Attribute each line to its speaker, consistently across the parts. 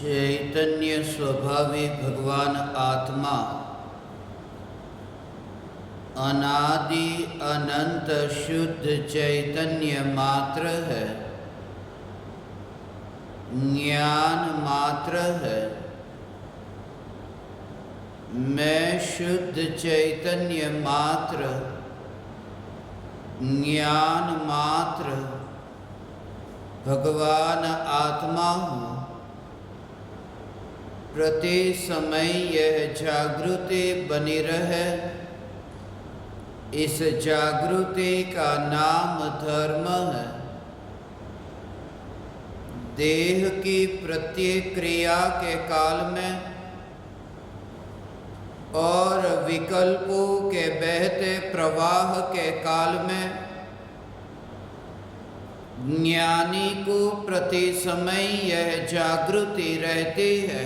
Speaker 1: चैतन्य स्वभावी भगवान आत्मा अनादि अनंत शुद्ध चैतन्य मात्र है, ज्ञान मात्र है। मैं शुद्ध चैतन्य मात्र, ज्ञान मात्र भगवान आत्मा हूँ। प्रति समय यह जागृति बनी रहे, इस जागृति का नाम धर्म है। देह की प्रत्येक क्रिया के काल में और विकल्पों के बहते प्रवाह के काल में ज्ञानी को प्रति समय यह जागृति रहती है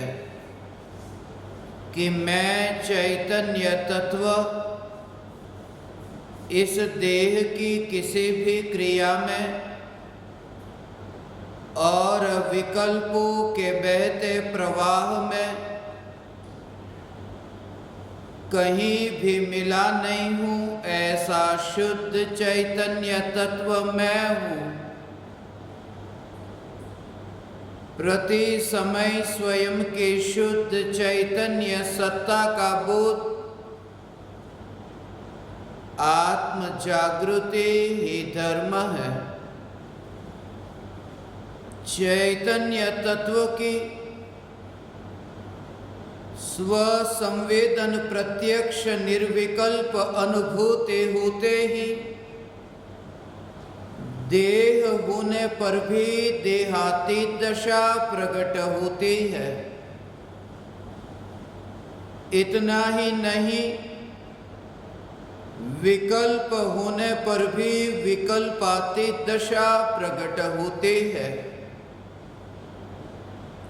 Speaker 1: कि मैं चैतन्य तत्व इस देह की किसी भी क्रिया में और विकल्पों के बहते प्रवाह में कहीं भी मिला नहीं हूँ। ऐसा शुद्ध चैतन्य तत्व मैं हूँ। प्रति समय स्वयं के शुद्ध चैतन्य सत्ता का बोध आत्म जागृति ही धर्म है। चैतन्य तत्व की स्व संवेदन प्रत्यक्ष निर्विकल्प अनुभूति होते ही देह होने पर भी देहातीत दशा प्रकट होती है। इतना ही नहीं, विकल्प होने पर भी विकल्पातीत दशा प्रकट होती है।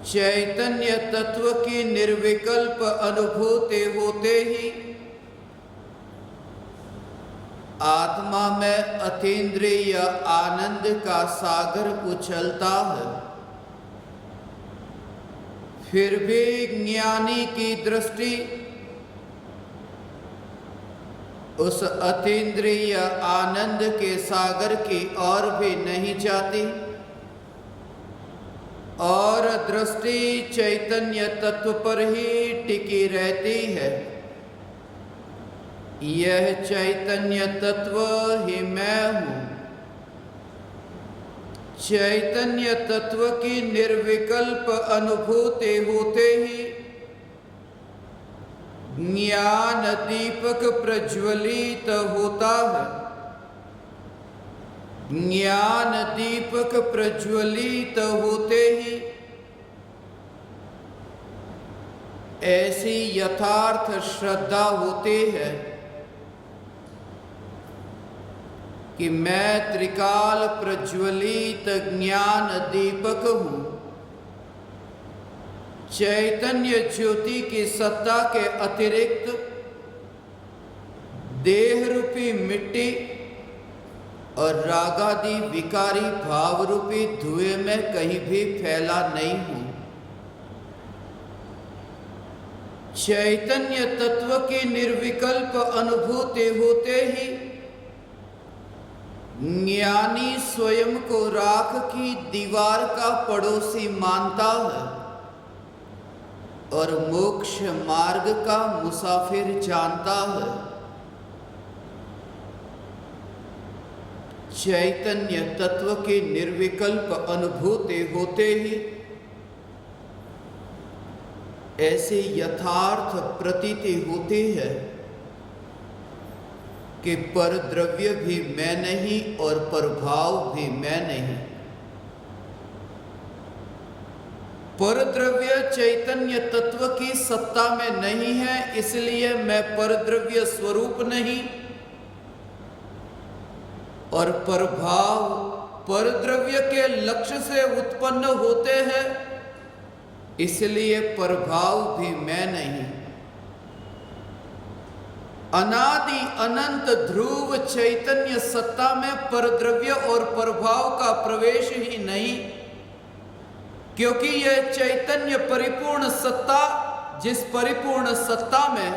Speaker 1: चैतन्य तत्व की निर्विकल्प अनुभूति होते ही आत्मा में अतीन्द्रिय आनंद का सागर उछलता है। फिर भी ज्ञानी की दृष्टि उस अतीन्द्रिय आनंद के सागर की ओर भी नहीं जाती और दृष्टि चैतन्य तत्व पर ही टिकी रहती है। यह चैतन्य तत्व ही मैं हूँ। चैतन्य तत्व की निर्विकल्प अनुभूति होते ही ज्ञान दीपक प्रज्वलित होता है। ज्ञान दीपक प्रज्वलित होते ही ऐसी यथार्थ श्रद्धा होती है कि मैं त्रिकाल प्रज्वलित ज्ञान दीपक हूँ। चैतन्य ज्योति की सत्ता के अतिरिक्त देह रूपी मिट्टी और रागादि विकारी भाव रूपी धुएं में कहीं भी फैला नहीं हूँ। चैतन्य तत्व की निर्विकल्प अनुभूति होते ही ज्ञानी स्वयं को राख की दीवार का पड़ोसी मानता है और मोक्ष मार्ग का मुसाफिर जानता है। चैतन्य तत्व की निर्विकल्प अनुभूति होते ही ऐसी यथार्थ प्रतीति होती है कि परद्रव्य भी मैं नहीं और परभाव भी मैं नहीं। परद्रव्य चैतन्य तत्व की सत्ता में नहीं है, इसलिए मैं परद्रव्य स्वरूप नहीं, और परभाव परद्रव्य के लक्ष्य से उत्पन्न होते हैं, इसलिए परभाव भी मैं नहीं। अनादि अनंत ध्रुव चैतन्य सत्ता में परद्रव्य और परभाव का प्रवेश ही नहीं, क्योंकि यह चैतन्य परिपूर्ण सत्ता, जिस परिपूर्ण सत्ता में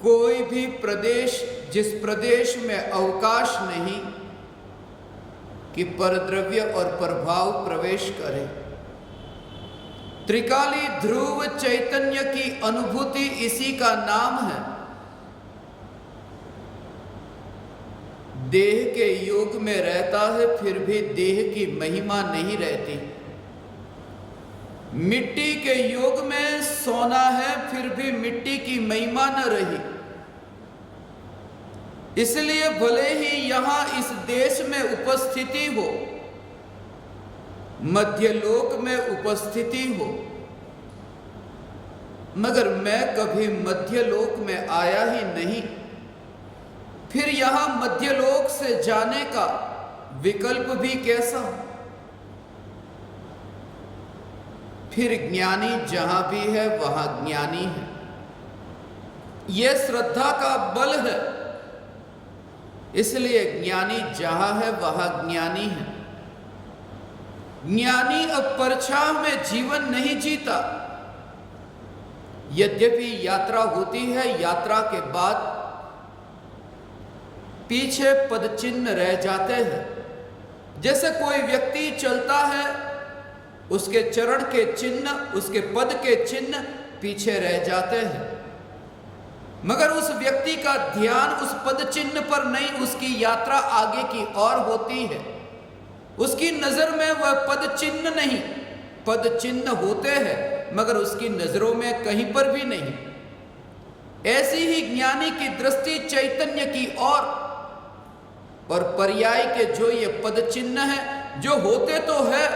Speaker 1: कोई भी प्रदेश, जिस प्रदेश में अवकाश नहीं कि परद्रव्य और प्रभाव प्रवेश करे। त्रिकाली ध्रुव चैतन्य की अनुभूति इसी का नाम है। देह के योग में रहता है, फिर भी देह की महिमा नहीं रहती। मिट्टी के योग में सोना है, फिर भी मिट्टी की महिमा न रही। इसलिए भले ही यहां इस देश में उपस्थिति हो, मध्यलोक में उपस्थिति हो, मगर मैं कभी मध्यलोक में आया ही नहीं। फिर यहां मध्यलोक से जाने का विकल्प भी कैसा? फिर ज्ञानी जहां भी है वहां ज्ञानी है। यह श्रद्धा का बल है, इसलिए ज्ञानी जहां है वहां ज्ञानी है। ज्ञानी अब परछाव में जीवन नहीं जीता। यद्यपि यात्रा होती है, यात्रा के बाद पीछे पद चिन्ह रह जाते हैं। जैसे कोई व्यक्ति चलता है, उसके चरण के चिन्ह, उसके पद के चिन्ह पीछे रह जाते हैं, मगर उस व्यक्ति का ध्यान उस पद चिन्ह पर नहीं, उसकी यात्रा आगे की ओर होती है। उसकी नजर में वह पद चिन्ह नहीं, पद चिन्ह होते हैं मगर उसकी नजरों में कहीं पर भी नहीं। ऐसी ही ज्ञानी की दृष्टि चैतन्य की ओर, और पर्याय के जो ये पद चिन्ह है, जो होते तो है,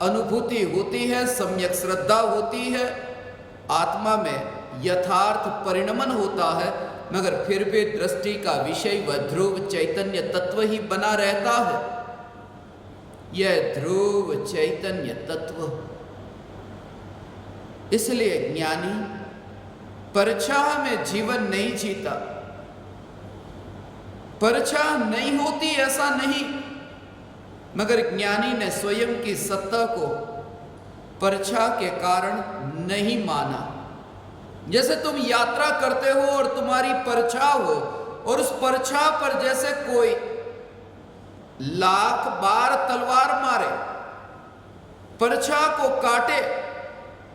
Speaker 1: अनुभूति होती है, सम्यक श्रद्धा होती है, आत्मा में यथार्थ परिणमन होता है, मगर फिर भी दृष्टि का विषय वह ध्रुव चैतन्य तत्व ही बना रहता है। यह ध्रुव चैतन्य तत्व, इसलिए ज्ञानी परछाह में जीवन नहीं जीता। परछाह नहीं होती ऐसा नहीं, मगर ज्ञानी ने स्वयं की सत्ता को परछाह के कारण नहीं माना। जैसे तुम यात्रा करते हो और तुम्हारी परछाह हो, और उस परछाह पर जैसे कोई लाख बार तलवार मारे, परछाह को काटे,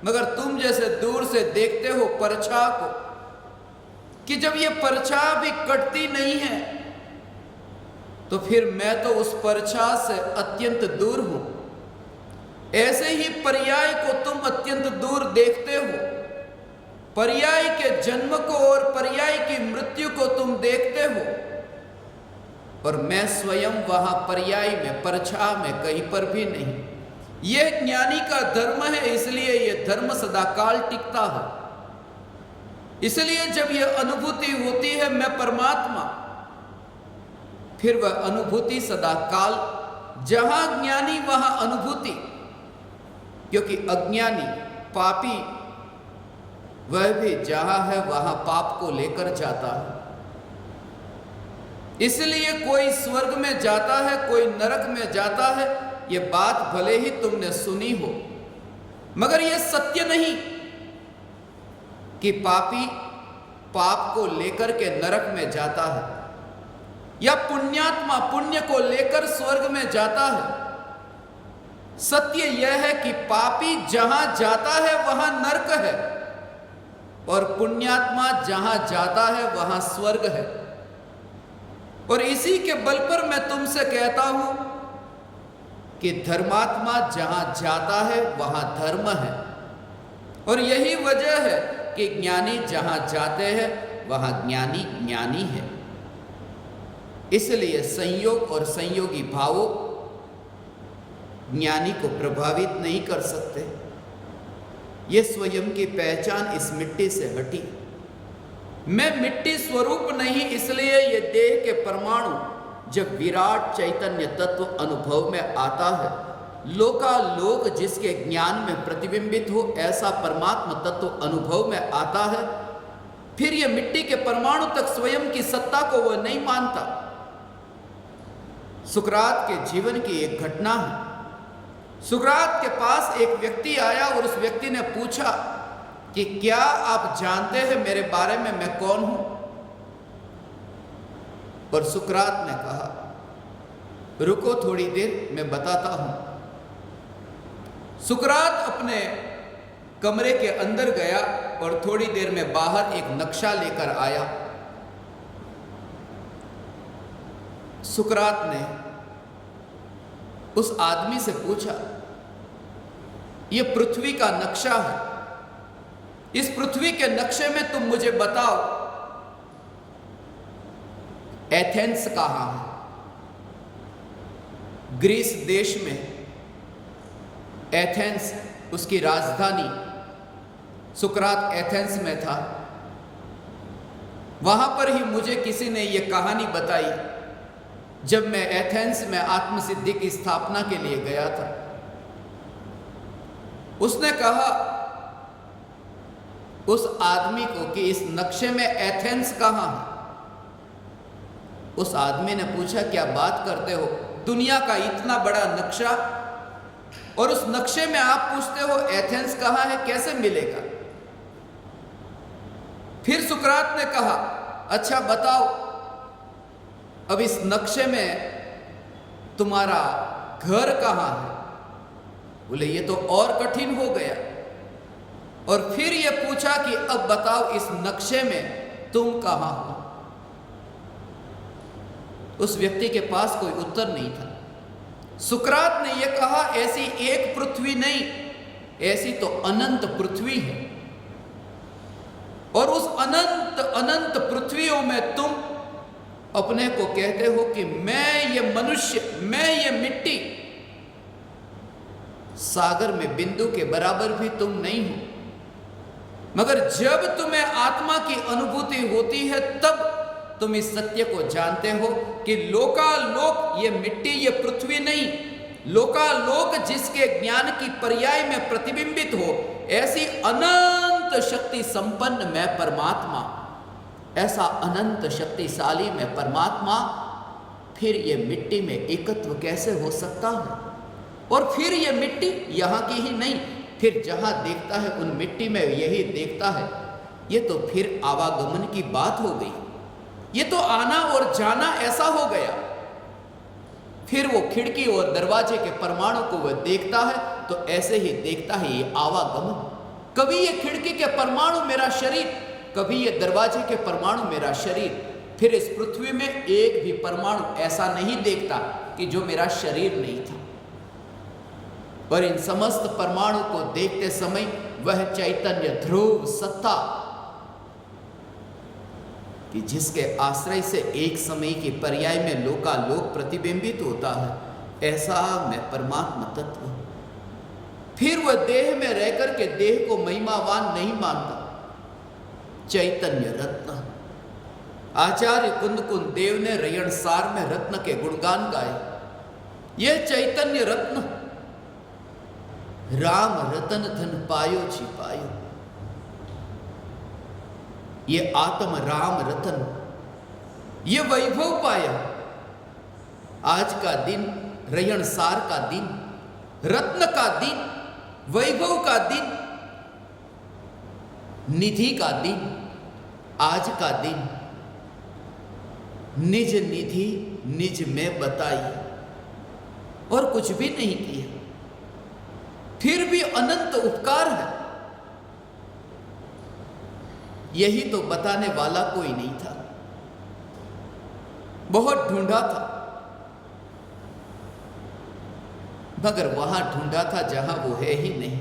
Speaker 1: मगर तुम जैसे दूर से देखते हो परछाह को कि जब ये परछाह भी कटती नहीं है, तो फिर मैं तो उस परछाह से अत्यंत दूर हूं। ऐसे ही पर्याय को तुम अत्यंत दूर देखते हो। पर्याय के जन्म को और पर्याय की मृत्यु को तुम देखते हो, और मैं स्वयं वहां पर्याय में, परछाह में कहीं पर भी नहीं। यह ज्ञानी का धर्म है, इसलिए यह धर्म सदाकाल टिकता है। इसलिए जब यह अनुभूति होती है मैं परमात्मा, फिर वह अनुभूति सदाकाल, जहां ज्ञानी वहां अनुभूति, क्योंकि अज्ञानी पापी वह भी जहां है वहां पाप को लेकर जाता है। इसलिए कोई स्वर्ग में जाता है, कोई नरक में जाता है। ये बात भले ही तुमने सुनी हो, मगर यह सत्य नहीं कि पापी पाप को लेकर के नरक में जाता है, या पुण्यात्मा पुण्य को लेकर स्वर्ग में जाता है। सत्य यह है कि पापी जहां जाता है वहां नरक है, और पुण्यात्मा जहां जाता है वहां स्वर्ग है। और इसी के बल पर मैं तुमसे कहता हूं कि धर्मात्मा जहां जाता है वहां धर्म है, और यही वजह है कि ज्ञानी जहां जाते हैं वहां ज्ञानी ज्ञानी है। इसलिए संयोग और संयोगी भावों ज्ञानी को प्रभावित नहीं कर सकते। ये स्वयं की पहचान इस मिट्टी से हटी। मैं मिट्टी स्वरूप नहीं, इसलिए ये देह के परमाणु जब विराट चैतन्य तत्व अनुभव में आता है, लोकालोक जिसके ज्ञान में प्रतिबिंबित हो, ऐसा परमात्मा तत्व अनुभव में आता है, फिर यह मिट्टी के परमाणु तक स्वयं की सत्ता को वह नहीं मानता। सुकरात के जीवन की एक घटना है। सुकरात के पास एक व्यक्ति आया और उस व्यक्ति ने पूछा कि क्या आप जानते हैं मेरे बारे में मैं कौन हूं? और सुकरात ने कहा, रुको थोड़ी देर मैं बताता हूं। सुकरात अपने कमरे के अंदर गया और थोड़ी देर में बाहर एक नक्शा लेकर आया। सुकरात ने उस आदमी से पूछा, यह पृथ्वी का नक्शा है, इस पृथ्वी के नक्शे में तुम मुझे बताओ एथेंस कहां है? ग्रीस देश में एथेंस उसकी राजधानी। सुकरात एथेंस में था। वहां पर ही मुझे किसी ने यह कहानी बताई जब मैं एथेंस में आत्मसिद्धि की स्थापना के लिए गया था। उसने कहा उस आदमी को कि इस नक्शे में एथेंस कहां है? उस आदमी ने पूछा, क्या बात करते हो, दुनिया का इतना बड़ा नक्शा और उस नक्शे में आप पूछते हो एथेंस कहां है, कैसे मिलेगा? फिर सुकरात ने कहा, अच्छा बताओ अब इस नक्शे में तुम्हारा घर कहां है? बोले ये तो और कठिन हो गया। और फिर ये पूछा कि अब बताओ इस नक्शे में तुम कहां हो? उस व्यक्ति के पास कोई उत्तर नहीं था। सुकरात ने यह कहा, ऐसी एक पृथ्वी नहीं, ऐसी तो अनंत पृथ्वी है और उस अनंत अनंत पृथ्वियों में तुम अपने को कहते हो कि मैं ये मनुष्य, मैं ये मिट्टी, सागर में बिंदु के बराबर भी तुम नहीं हो। मगर जब तुम्हें आत्मा की अनुभूति होती है तब तुम इस सत्य को जानते हो कि लोकालोक ये मिट्टी, ये पृथ्वी नहीं, लोकालोक जिसके ज्ञान की पर्याय में प्रतिबिंबित हो, ऐसी अनंत शक्ति संपन्न मैं परमात्मा, ऐसा अनंत शक्तिशाली मैं परमात्मा, फिर ये मिट्टी में एकत्व कैसे हो सकता है? और फिर ये मिट्टी यहां की ही नहीं, फिर जहां देखता है उन मिट्टी में यही देखता है। ये तो फिर आवागमन की बात हो गई, ये तो आना और जाना ऐसा हो गया। फिर वो खिड़की और दरवाजे के परमाणु को वह देखता है तो ऐसे ही देखता है ये आवागमन। कभी ये खिड़की के परमाणु मेरा शरीर, कभी ये दरवाजे के परमाणु मेरा शरीर। फिर इस पृथ्वी में एक भी परमाणु ऐसा नहीं देखता कि जो मेरा शरीर नहीं था। पर इन समस्त परमाणु को देखते समय वह चैतन्य ध्रुव सत्ता कि जिसके आश्रय से एक समय के पर्याय में लोकालोक प्रतिबिंबित होता है, ऐसा मैं परमात्मा तत्व। फिर वह देह में रहकर के देह को महिमावान नहीं मानता। चैतन्य रत्न। आचार्य कुंद देव ने रयणसार में रत्न के गुणगान गाए। यह चैतन्य रत्न, राम रतन धन पायो छिपायो, ये आत्म राम रतन, ये वैभव पाया। आज का दिन रयणसार का दिन, रत्न का दिन, वैभव का दिन, निधि का दिन, आज का दिन। निज निधि निज में बताई और कुछ भी नहीं किया, फिर भी अनंत उपकार है। यही तो बताने वाला कोई नहीं था। बहुत ढूंढा था मगर वहां ढूंढा था जहां वो है ही नहीं।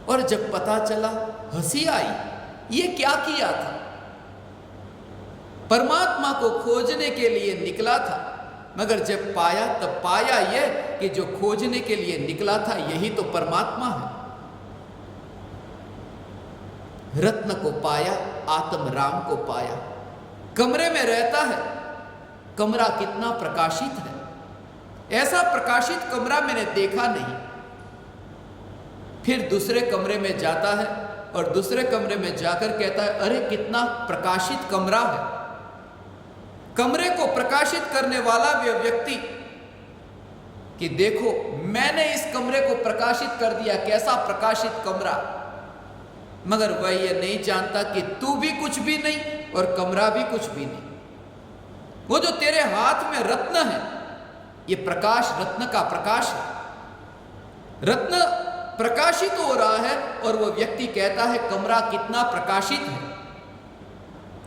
Speaker 1: और जब पता चला हंसी आई, ये क्या किया था? परमात्मा को खोजने के लिए निकला था, मगर जब पाया तब पाया यह कि जो खोजने के लिए निकला था यही तो परमात्मा है। रत्न को पाया, आत्म राम को पाया। कमरे में रहता है, कमरा कितना प्रकाशित है, ऐसा प्रकाशित कमरा मैंने देखा नहीं। फिर दूसरे कमरे में जाता है और दूसरे कमरे में जाकर कहता है, अरे कितना प्रकाशित कमरा है। कमरे को प्रकाशित करने वाला वह व्यक्ति कि देखो मैंने इस कमरे को प्रकाशित कर दिया, कैसा प्रकाशित कमरा। मगर वह यह नहीं जानता कि तू भी कुछ भी नहीं और कमरा भी कुछ भी नहीं। वो जो तेरे हाथ में रत्न है, ये प्रकाश रत्न का प्रकाश है। रत्न प्रकाशित हो रहा है और वो व्यक्ति कहता है कमरा कितना प्रकाशित है।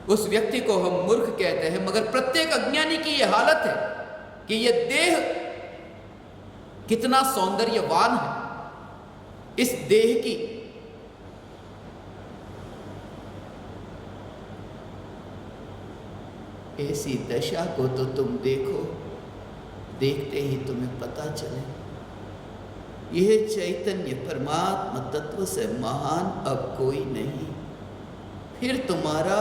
Speaker 1: उस व्यक्ति को हम मूर्ख कहते हैं, मगर प्रत्येक अज्ञानी की यह हालत है कि यह देह कितना सौंदर्यवान है। इस देह की ऐसी दशा को तो तुम देखो, देखते ही तुम्हें पता चले यह चैतन्य परमात्मा तत्व से महान अब कोई नहीं। फिर तुम्हारा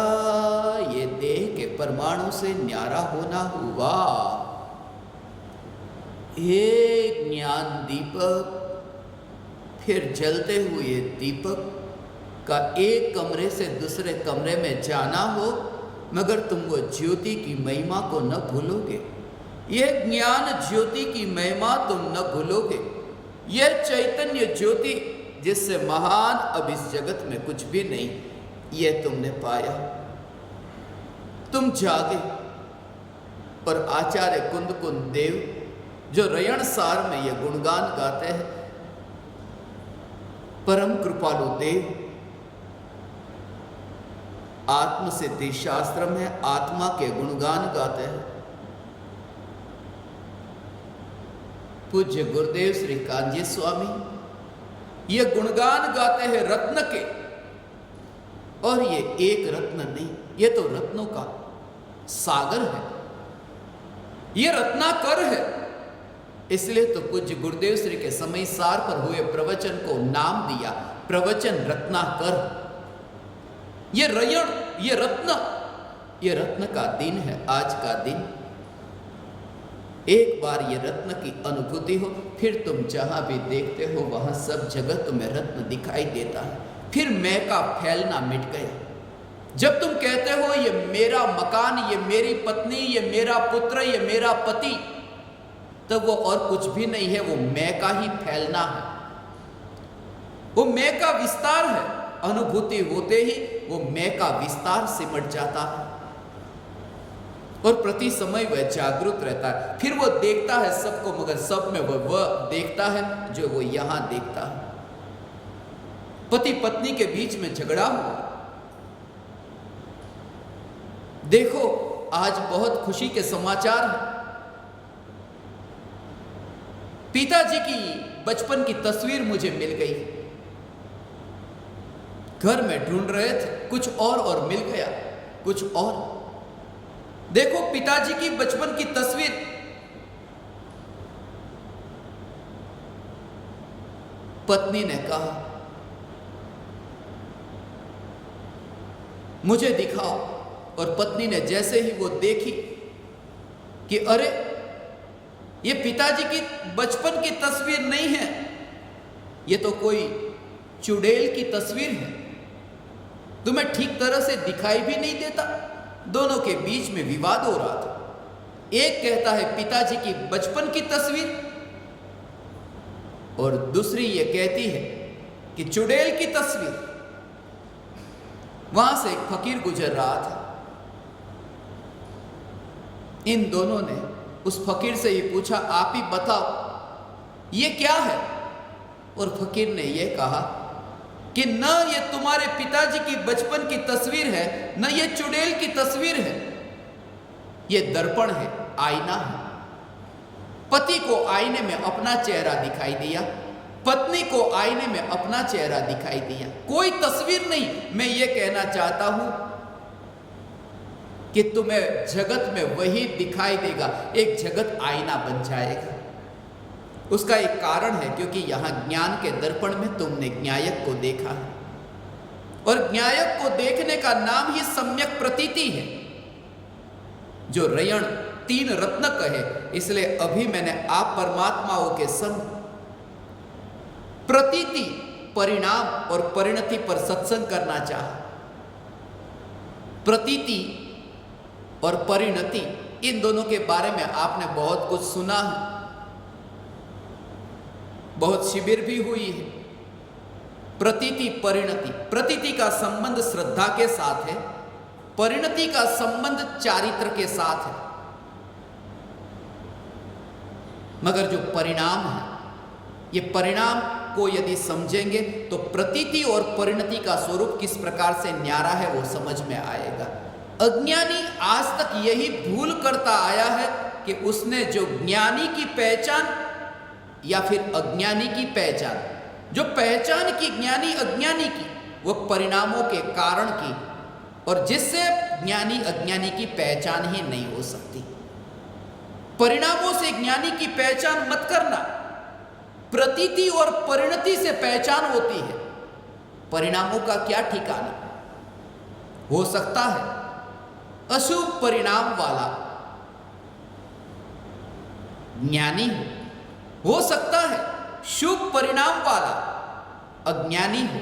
Speaker 1: ये देह के परमाणु से न्यारा होना हुआ। ये ज्ञान दीपक, फिर जलते हुए दीपक का एक कमरे से दूसरे कमरे में जाना हो, मगर तुम वो ज्योति की महिमा को न भूलोगे। यह ज्ञान ज्योति की महिमा तुम न भूलोगे। यह चैतन्य ज्योति जिससे महान अब इस जगत में कुछ भी नहीं, यह तुमने पाया। तुम जागे और आचार्य कुंद देव जो रयण सार में यह गुणगान गाते हैं, परम कृपालु देव आत्म सिद्धि शास्त्र में आत्मा के गुणगान गाते हैं। पूज्य गुरुदेव श्री कांजी स्वामी ये गुणगान गाते हैं रत्न के, और ये एक रत्न नहीं, ये तो रत्नों का सागर है, ये रत्नाकर है। इसलिए तो पूज्य गुरुदेव श्री के समय सार पर हुए प्रवचन को नाम दिया प्रवचन रत्नाकर। ये रयण, ये रत्न का दिन है आज का दिन। एक बार ये रत्न की अनुभूति हो, फिर तुम जहां भी देखते हो वहां सब जगह तुम्हें रत्न दिखाई देता है। फिर मैं का फैलना मिट गया। जब तुम कहते हो ये मेरा मकान, ये मेरी पत्नी, ये मेरा पुत्र, ये मेरा पति, तब वो और कुछ भी नहीं है, वो मैं का ही फैलना है, वो मैं का विस्तार है। अनुभूति होते ही वो मैं का विस्तार सिमट जाता है और प्रति समय वह जागरूक रहता है। फिर वो देखता है सबको, मगर सब में वह देखता है जो वो यहां देखता है। पति पत्नी के बीच में झगड़ा हुआ, देखो आज बहुत खुशी के समाचार हैं। पिताजी की बचपन की तस्वीर मुझे मिल गई। घर में ढूंढ रहे थे, कुछ और मिल गया, कुछ और। देखो पिताजी की बचपन की तस्वीर। पत्नी ने कहा मुझे दिखाओ, और पत्नी ने जैसे ही वो देखी कि अरे ये पिताजी की बचपन की तस्वीर नहीं है, ये तो कोई चुड़ैल की तस्वीर है, तुम्हें ठीक तरह से दिखाई भी नहीं देता। दोनों के बीच में विवाद हो रहा था। एक कहता है पिताजी की बचपन की तस्वीर, और दूसरी ये कहती है कि चुड़ैल की तस्वीर। वहां से एक फकीर गुजर रहा था। इन दोनों ने उस फकीर से ये पूछा, आप ही बताओ ये क्या है? और फकीर ने ये कहा कि न ये तुम्हारे पिताजी की बचपन की तस्वीर है, न ये चुड़ैल की तस्वीर है, ये दर्पण है, आईना है। पति को आईने में अपना चेहरा दिखाई दिया, पत्नी को आईने में अपना चेहरा दिखाई दिया, कोई तस्वीर नहीं। मैं ये कहना चाहता हूं कि तुम्हें जगत में वही दिखाई देगा, एक जगत आईना बन जाएगा। उसका एक कारण है, क्योंकि यहां ज्ञान के दर्पण में तुमने न्यायक को देखा है, और न्यायक को देखने का नाम ही सम्यक प्रतीति है, जो रयण तीन रत्न कहे। इसलिए अभी मैंने आप परमात्माओं के संग प्रतीति, परिणाम और परिणति पर सत्संग करना चाहा। प्रतीति और परिणति, इन दोनों के बारे में आपने बहुत कुछ सुना है। बहुत शिविर भी हुई है। प्रतीति परिणति, प्रतीति का संबंध श्रद्धा के साथ है, परिणति का संबंध चारित्र के साथ है। मगर जो परिणाम है, ये परिणाम को यदि समझेंगे तो प्रतीति और परिणति का स्वरूप किस प्रकार से न्यारा है वो समझ में आएगा। अज्ञानी आज तक यही भूल करता आया है कि उसने जो ज्ञानी की पहचान या फिर अज्ञानी की पहचान, जो पहचान की ज्ञानी अज्ञानी की, वो परिणामों के कारण की, और जिससे ज्ञानी अज्ञानी की पहचान ही नहीं हो सकती। परिणामों से ज्ञानी की पहचान मत करना, प्रतीति और परिणति से पहचान होती है। परिणामों का क्या ठिकाना। हो सकता है अशुभ परिणाम वाला ज्ञानी हो सकता है शुभ परिणाम वाला अज्ञानी हो।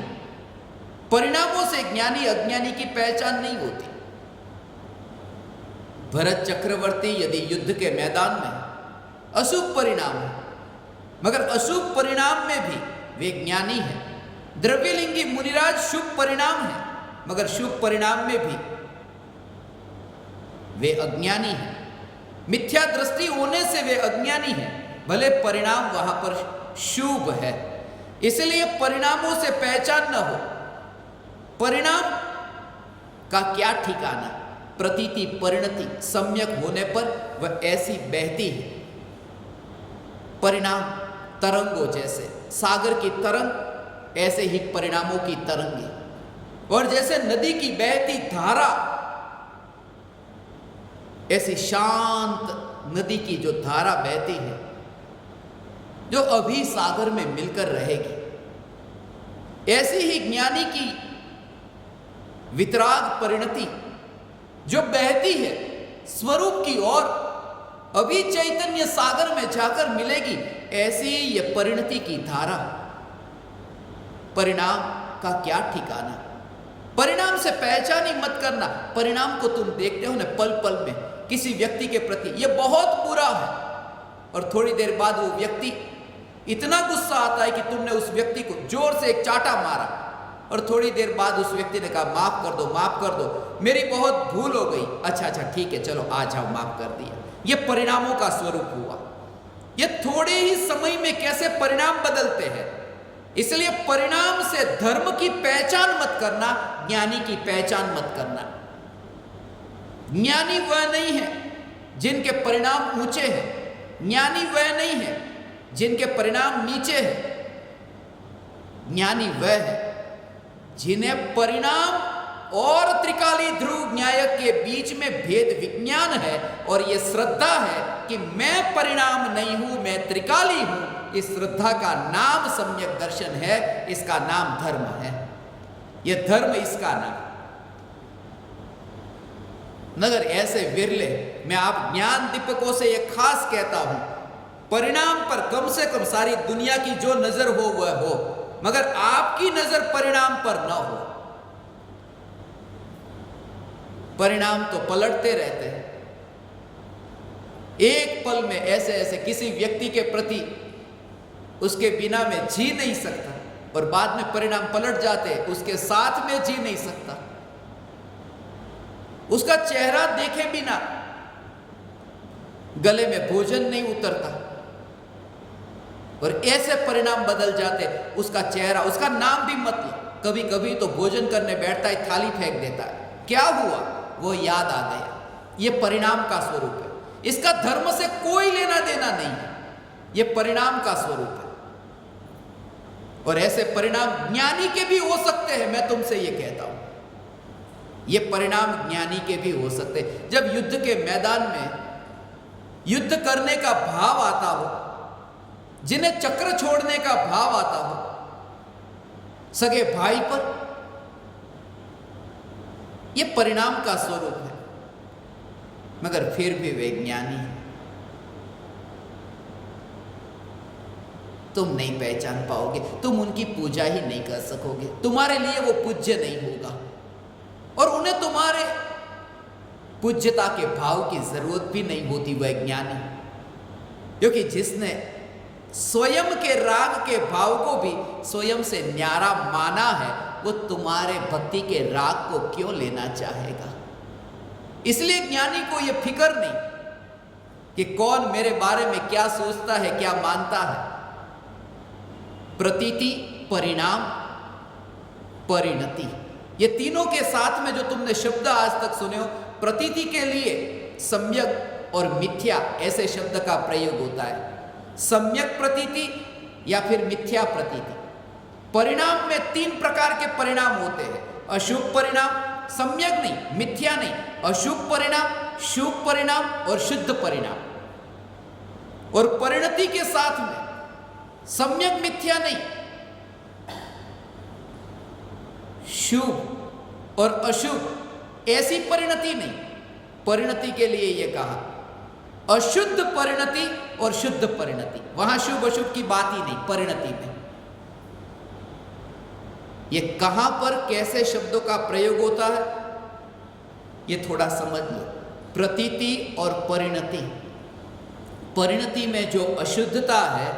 Speaker 1: परिणामों से ज्ञानी अज्ञानी की पहचान नहीं होती। भरत चक्रवर्ती यदि युद्ध के मैदान में अशुभ परिणाम है, मगर अशुभ परिणाम में भी वे ज्ञानी है। द्रव्यलिंगी मुनिराज शुभ परिणाम है, मगर शुभ परिणाम में भी वे अज्ञानी है। मिथ्या दृष्टि होने से वे अज्ञानी है, भले परिणाम वहां पर शुभ है। इसलिए परिणामों से पहचान न हो। परिणाम का क्या ठिकाना। प्रतीति परिणति सम्यक होने पर वह ऐसी बहती है। परिणाम तरंगों जैसे, सागर की तरंग ऐसे ही परिणामों की तरंगे, और जैसे नदी की बहती धारा, ऐसी शांत नदी की जो धारा बहती है, जो अभी सागर में मिलकर रहेगी, ऐसी ही ज्ञानी की वितराग परिणति जो बहती है स्वरूप की ओर, अभी चैतन्य सागर में जाकर मिलेगी, ऐसी ये परिणति की धारा। परिणाम का क्या ठिकाना। परिणाम से पहचान ही मत करना। परिणाम को तुम देखते हो ना पल पल में, किसी व्यक्ति के प्रति ये बहुत बुरा है, और थोड़ी देर बाद वो व्यक्ति इतना गुस्सा आता है कि तुमने उस व्यक्ति को जोर से एक चाटा मारा, और थोड़ी देर बाद उस व्यक्ति ने कहा माफ कर दो, मेरी बहुत भूल हो गई। अच्छा ठीक है, चलो आ जाओ, माफ कर दिया। ये परिणामों का स्वरूप हुआ। ये थोड़े ही समय में कैसे परिणाम बदलते हैं। इसलिए परिणाम से धर्म की पहचान मत करना, ज्ञानी की पहचान मत करना। ज्ञानी वह नहीं है जिनके परिणाम ऊंचे हैं, ज्ञानी वह नहीं है जिनके परिणाम नीचे हैं। ज्ञानी वह है जिन्हें परिणाम और त्रिकाली ध्रुव न्याय के बीच में भेद विज्ञान है, और यह श्रद्धा है कि मैं परिणाम नहीं हूं, मैं त्रिकाली हूं। इस श्रद्धा का नाम सम्यक दर्शन है, इसका नाम धर्म है। यह धर्म इसका नाम। मगर ऐसे विरले, मैं आप ज्ञान दीपकों से यह खास कहता हूं, परिणाम पर कम से कम सारी दुनिया की जो नजर हो वह हो, मगर आपकी नजर परिणाम पर न हो। परिणाम तो पलटते रहते हैं। एक पल में ऐसे किसी व्यक्ति के प्रति उसके बिना में जी नहीं सकता, और बाद में परिणाम पलट जाते, उसके साथ में जी नहीं सकता। उसका चेहरा देखे बिना गले में भोजन नहीं उतरता, और ऐसे परिणाम बदल जाते। उसका चेहरा, उसका नाम भी मत लो। कभी कभी तो भोजन करने बैठता है, थाली फेंक देता है। क्या हुआ? वो याद आ गया। ये परिणाम का स्वरूप है। इसका धर्म से कोई लेना देना नहीं है, ये परिणाम का स्वरूप है। और ऐसे परिणाम ज्ञानी के भी हो सकते हैं। मैं तुमसे ये कहता हूं, ये परिणाम ज्ञानी के भी हो सकते हैं। जब युद्ध के मैदान में युद्ध करने का भाव आता हो, जिन्हें चक्र छोड़ने का भाव आता हो सगे भाई पर, यह परिणाम का स्वरूप है, मगर फिर भी वे ज्ञानी हैं। तुम नहीं पहचान पाओगे, तुम उनकी पूजा ही नहीं कर सकोगे, तुम्हारे लिए वो पूज्य नहीं होगा, और उन्हें तुम्हारे पूज्यता के भाव की जरूरत भी नहीं होती। वह ज्ञानी, क्योंकि जिसने स्वयं के राग के भाव को भी स्वयं से न्यारा माना है, वो तुम्हारे भक्ति के राग को क्यों लेना चाहेगा? इसलिए ज्ञानी को यह फिक्र नहीं कि कौन मेरे बारे में क्या सोचता है, क्या मानता है। प्रतीति, परिणाम, परिणति, ये तीनों के साथ में जो तुमने शब्द आज तक सुने हो, प्रतीति के लिए सम्यक और मिथ्या ऐसे शब्द का प्रयोग होता है। सम्यक प्रतीति या फिर मिथ्या प्रतीति। परिणाम में 3 प्रकार के परिणाम होते हैं। अशुभ परिणाम, सम्यक नहीं, मिथ्या नहीं, अशुभ परिणाम, शुभ परिणाम और शुद्ध परिणाम। और परिणति के साथ में सम्यक मिथ्या नहीं, शुभ और अशुभ ऐसी परिणति नहीं। परिणति के लिए यह कहा अशुद्ध परिणति और शुद्ध परिणति, वहां शुभ अशुभ की बात ही नहीं। परिणति में यह कहां पर कैसे शब्दों का प्रयोग होता है, यह थोड़ा समझ लो। प्रतीति और परिणति। परिणति में जो अशुद्धता है,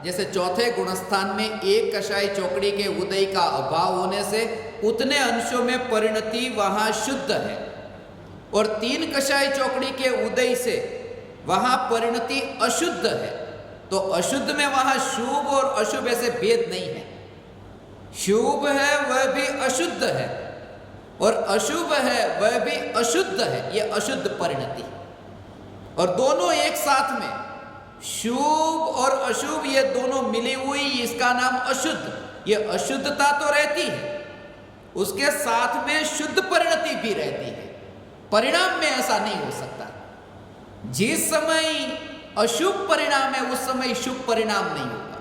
Speaker 1: जैसे चौथे गुणस्थान में एक कषाय चौकड़ी के उदय का अभाव होने से उतने अंशों में परिणति वहां शुद्ध है, और 3 कषाय चौकड़ी के उदय से वहां परिणति अशुद्ध है। तो अशुद्ध में वहां शुभ और अशुभ ऐसे भेद नहीं है। शुभ है वह भी अशुद्ध है, और अशुभ है वह भी अशुद्ध है, यह अशुद्ध परिणति। और दोनों एक साथ में शुभ और अशुभ, ये दोनों मिली हुई, इसका नाम अशुद्ध। ये अशुद्धता तो रहती है, उसके साथ में शुद्ध परिणति भी रहती है। परिणाम में ऐसा नहीं हो सकता। जिस समय अशुभ परिणाम है उस समय शुभ परिणाम नहीं होगा,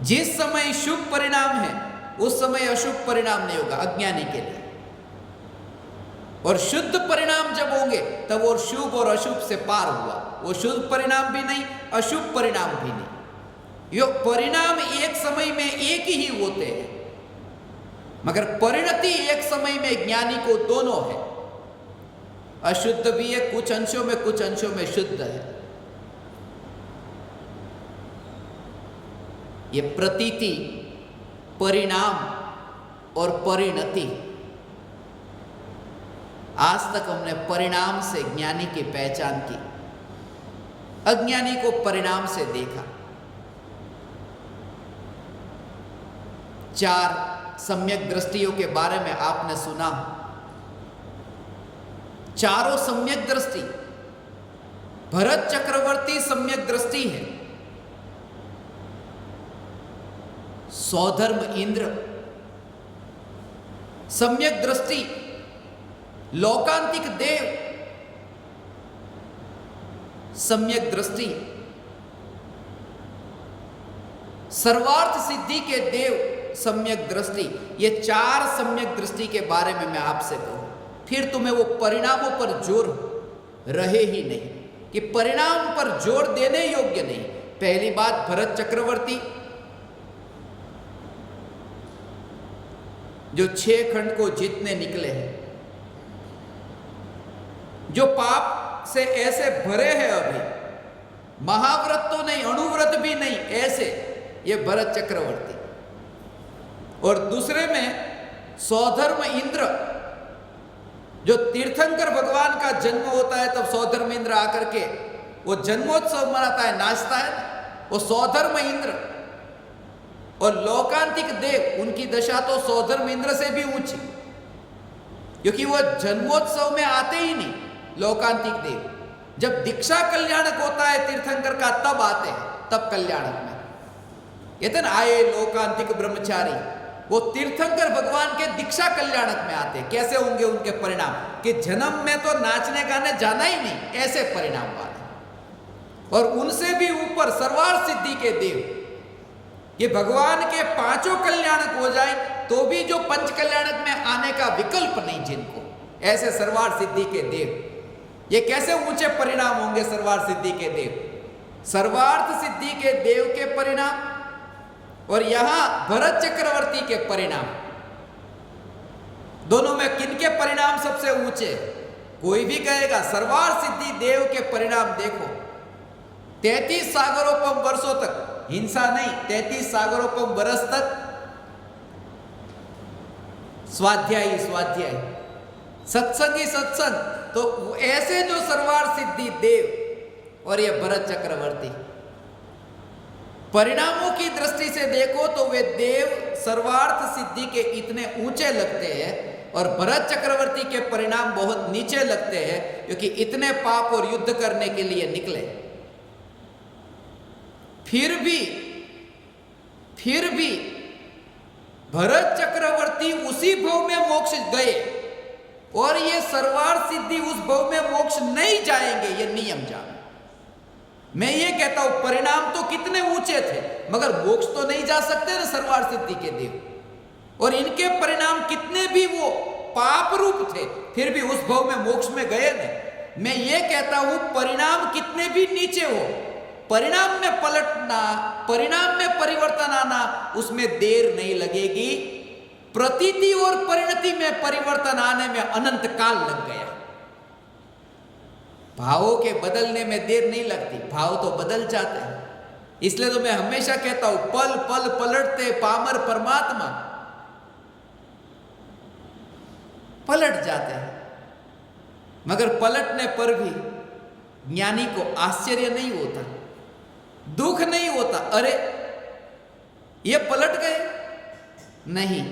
Speaker 1: जिस समय शुभ परिणाम है उस समय अशुभ परिणाम नहीं होगा अज्ञानी के लिए। और शुद्ध परिणाम जब होंगे तब वो शुभ और अशुभ से पार हुआ। वो शुभ परिणाम भी नहीं, अशुभ परिणाम भी नहीं। ये परिणाम एक समय में एक ही होते हैं, मगर परिणति एक समय में ज्ञानी को दोनों है। अशुद्ध भी है कुछ अंशों में, कुछ अंशों में शुद्ध है। ये प्रतीति, परिणाम और परिणति। आज तक हमने परिणाम से ज्ञानी की पहचान की, अज्ञानी को परिणाम से देखा। 4 सम्यक दृष्टियों के बारे में आपने सुना। चारों सम्यक दृष्टि, भरत चक्रवर्ती सम्यक दृष्टि है, सौधर्म इंद्र सम्यक दृष्टि, लोकांतिक देव सम्यक दृष्टि, सर्वार्थ सिद्धि के देव सम्यक दृष्टि। ये 4 सम्यक दृष्टि के बारे में मैं आपसे कहूं, फिर तुम्हें वो परिणामों पर जोर रहे ही नहीं कि परिणाम पर जोर देने योग्य नहीं। पहली बात, भरत चक्रवर्ती जो 6 खंड को जीतने निकले हैं, जो पाप से ऐसे भरे हैं, अभी महाव्रत तो नहीं, अणुव्रत भी नहीं, ऐसे ये भरत चक्रवर्ती। और दूसरे में सौधर्म इंद्र, जो तीर्थंकर भगवान का जन्म होता है तब सौधर्म इंद्र आकर के वो जन्मोत्सव मनाता है, नाचता है, वो सौधर्म इंद्र। और लोकांतिक देव, उनकी दशा तो सौधर्म इंद्र से भी ऊंची, क्योंकि वो जन्मोत्सव में आते ही नहीं। लोकांतिक देव जब दीक्षा कल्याणक होता है तीर्थंकर का तब आते हैं, तब कल्याणक में कहते ना, आए लोकांतिक ब्रह्मचारी, वो तीर्थंकर भगवान के दीक्षा कल्याणक में आते हैं। कैसे होंगे उनके परिणाम कि जन्म में तो नाचने गाने जाना ही नहीं, ऐसे परिणाम वाले। और उनसे भी ऊपर सर्वार्थ सिद्धि के देव, ये भगवान के 5 कल्याणक हो जाए तो भी जो 5 कल्याणक में आने का विकल्प नहीं जिनको, ऐसे सर्वार्थ सिद्धि के देव, ये कैसे ऊंचे परिणाम होंगे सर्वार्थ सिद्धि के देव। सर्वार्थ सिद्धि के देव के परिणाम और यहां भरत चक्रवर्ती के परिणाम, दोनों में किनके परिणाम सबसे ऊंचे? कोई भी कहेगा सर्वार्थ सिद्धि देव के परिणाम देखो, 33 सागरोपम वर्षों तक, हिंसा नहीं, 33 सागरोपम वर्ष तक स्वाध्याय ही स्वाध्याय, सत्संग ही सत्संग। तो ऐसे जो सर्वार्थ सिद्धि देव और ये भरत चक्रवर्ती, परिणामों की दृष्टि से देखो तो वे देव सर्वार्थ सिद्धि के इतने ऊंचे लगते हैं और भरत चक्रवर्ती के परिणाम बहुत नीचे लगते हैं, क्योंकि इतने पाप और युद्ध करने के लिए निकले। फिर भी भरत चक्रवर्ती उसी भव में मोक्ष गए और ये सर्वार्थ सिद्धि उस भव में मोक्ष नहीं जाएंगे, ये नियम जानो। मैं ये कहता हूं परिणाम तो कितने ऊंचे थे, मगर मोक्ष तो नहीं जा सकते ना सर्वार्थ सिद्धि के देव, और इनके परिणाम कितने भी वो पाप रूप थे, फिर भी उस भव में मोक्ष में गए नहीं। मैं ये कहता हूं परिणाम कितने भी नीचे हो, परिणाम में पलटना, परिणाम में परिवर्तन आना, उसमें देर नहीं लगेगी। प्रतीति और परिणति में परिवर्तन आने में अनंत काल लग गया। भावों के बदलने में देर नहीं लगती, भाव तो बदल जाते हैं। इसलिए तो मैं हमेशा कहता हूं पल पल पलटते पामर परमात्मा, पलट जाते हैं, मगर पलटने पर भी ज्ञानी को आश्चर्य नहीं होता, दुख नहीं होता, अरे ये पलट गए, नहीं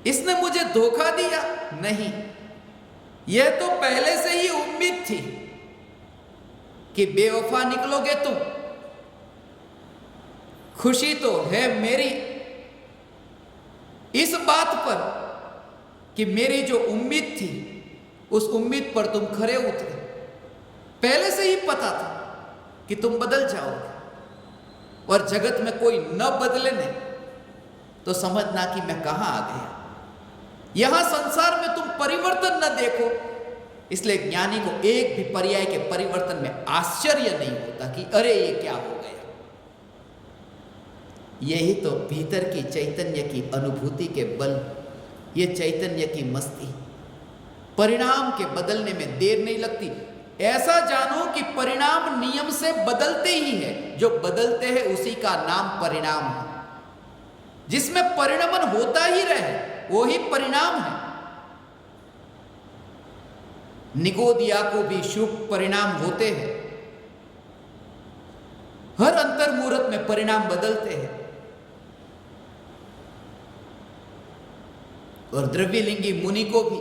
Speaker 1: इसने मुझे धोखा दिया, नहीं, यह तो पहले से ही उम्मीद थी कि बेवफा निकलोगे तुम। खुशी तो है मेरी इस बात पर कि मेरी जो उम्मीद थी उस उम्मीद पर तुम खरे उतरे। पहले से ही पता था कि तुम बदल जाओगे, और जगत में कोई न बदले ने तो समझना कि मैं कहां आ गया। यहां संसार में तुम परिवर्तन न देखो, इसलिए ज्ञानी को एक भी पर्याय के परिवर्तन में आश्चर्य नहीं होता कि अरे ये क्या हो गया। यही तो भीतर की चैतन्य की अनुभूति के बल, ये चैतन्य की मस्ती, परिणाम के बदलने में देर नहीं लगती। ऐसा जानो कि परिणाम नियम से बदलते ही है, जो बदलते हैं उसी का नाम परिणाम है। जिसमें परिणमन होता ही रहे वो ही परिणाम है। निगोदिया को भी शुभ परिणाम होते हैं, हर अंतर मुहूर्त में परिणाम बदलते हैं। और द्रव्यलिंगी मुनि को भी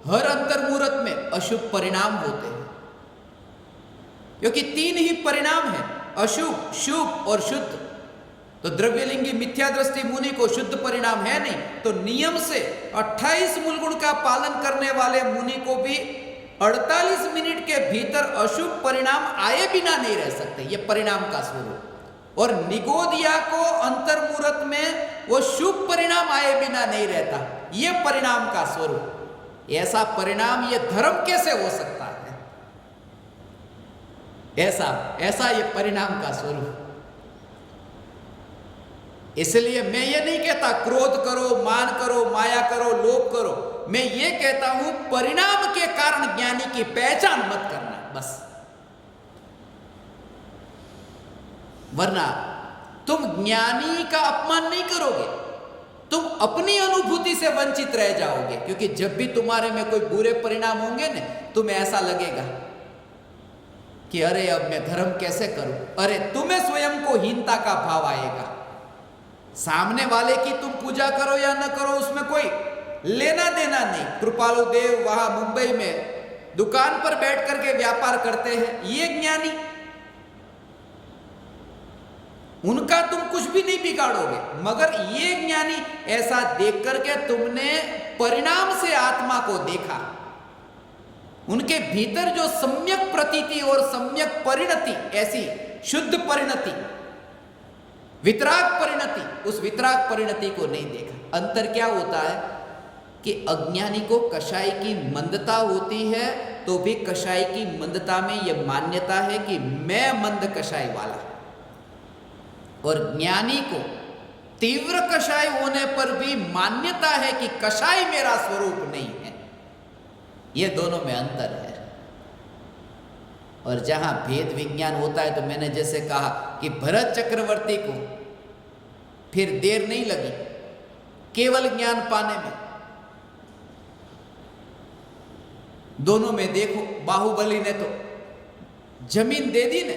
Speaker 1: हर अंतर मुहूर्त में अशुभ परिणाम होते हैं, क्योंकि तीन ही परिणाम है, अशुभ, शुभ और शुद्ध। तो द्रव्यलिंगी मिथ्या दृष्टि मुनि को शुद्ध परिणाम है नहीं, तो नियम से 28 मूलगुण का पालन करने वाले मुनि को भी 48 मिनट के भीतर अशुभ परिणाम आए बिना नहीं रह सकते, ये परिणाम का स्वरूप। और निगोदिया को अंतर मुहूर्त में वो शुभ परिणाम आए बिना नहीं रहता, ये परिणाम का स्वरूप। ऐसा परिणाम, ये धर्म कैसे हो सकता है? ऐसा ये परिणाम का स्वरूप। इसलिए मैं ये नहीं कहता क्रोध करो, मान करो, माया करो, लोभ करो। मैं ये कहता हूं परिणाम के कारण ज्ञानी की पहचान मत करना, बस। वरना तुम ज्ञानी का अपमान नहीं करोगे, तुम अपनी अनुभूति से वंचित रह जाओगे। क्योंकि जब भी तुम्हारे में कोई बुरे परिणाम होंगे ना, तुम्हें ऐसा लगेगा कि अरे अब मैं धर्म कैसे करूं। अरे तुम्हें स्वयं को हीनता का भाव आएगा। सामने वाले की तुम पूजा करो या न करो, उसमें कोई लेना देना नहीं। कृपालु देव वहां मुंबई में दुकान पर बैठ करके व्यापार करते हैं, ये ज्ञानी, उनका तुम कुछ भी नहीं बिगाड़ोगे। मगर ये ज्ञानी, ऐसा देख करके तुमने परिणाम से आत्मा को देखा, उनके भीतर जो सम्यक प्रतीति और सम्यक परिणति, ऐसी शुद्ध परिणति, वितराग परिणति, उस वितराग परिणति को नहीं देखा। अंतर क्या होता है कि अज्ञानी को कषाय की मंदता होती है, तो भी कषाय की मंदता में यह मान्यता है कि मैं मंद कषाय वाला, और ज्ञानी को तीव्र कषाय होने पर भी मान्यता है कि कषाय मेरा स्वरूप नहीं है। यह दोनों में अंतर है। और जहां भेद विज्ञान होता है, तो मैंने जैसे कहा कि भरत चक्रवर्ती को फिर देर नहीं लगी केवल ज्ञान पाने में। दोनों में देखो, बाहुबली ने तो जमीन दे दी ने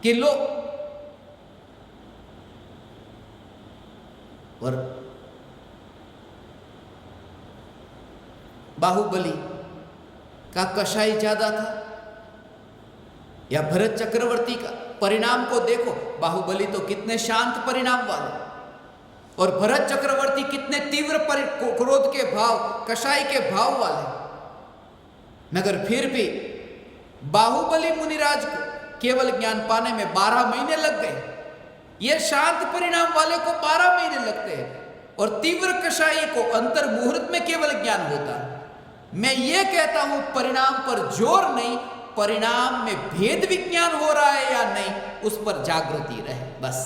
Speaker 1: कि लो, और बाहुबली का कषाय ज्यादा था या भरत चक्रवर्ती का? परिणाम को देखो, बाहुबली तो कितने शांत परिणाम वाले, और भरत चक्रवर्ती कितने तीव्र क्रोध के भाव, कषाय के भाव वाले। मगर फिर भी बाहुबली मुनिराज को केवल ज्ञान पाने में 12 महीने लग गए। ये शांत परिणाम वाले को 12 महीने लगते हैं, और तीव्र कषायी को अंतर मुहूर्त में केवल ज्ञान होता है। मैं ये कहता हूं, परिणाम पर जोर नहीं, परिणाम में भेद विज्ञान हो रहा है या नहीं, उस पर जागृति रहे बस।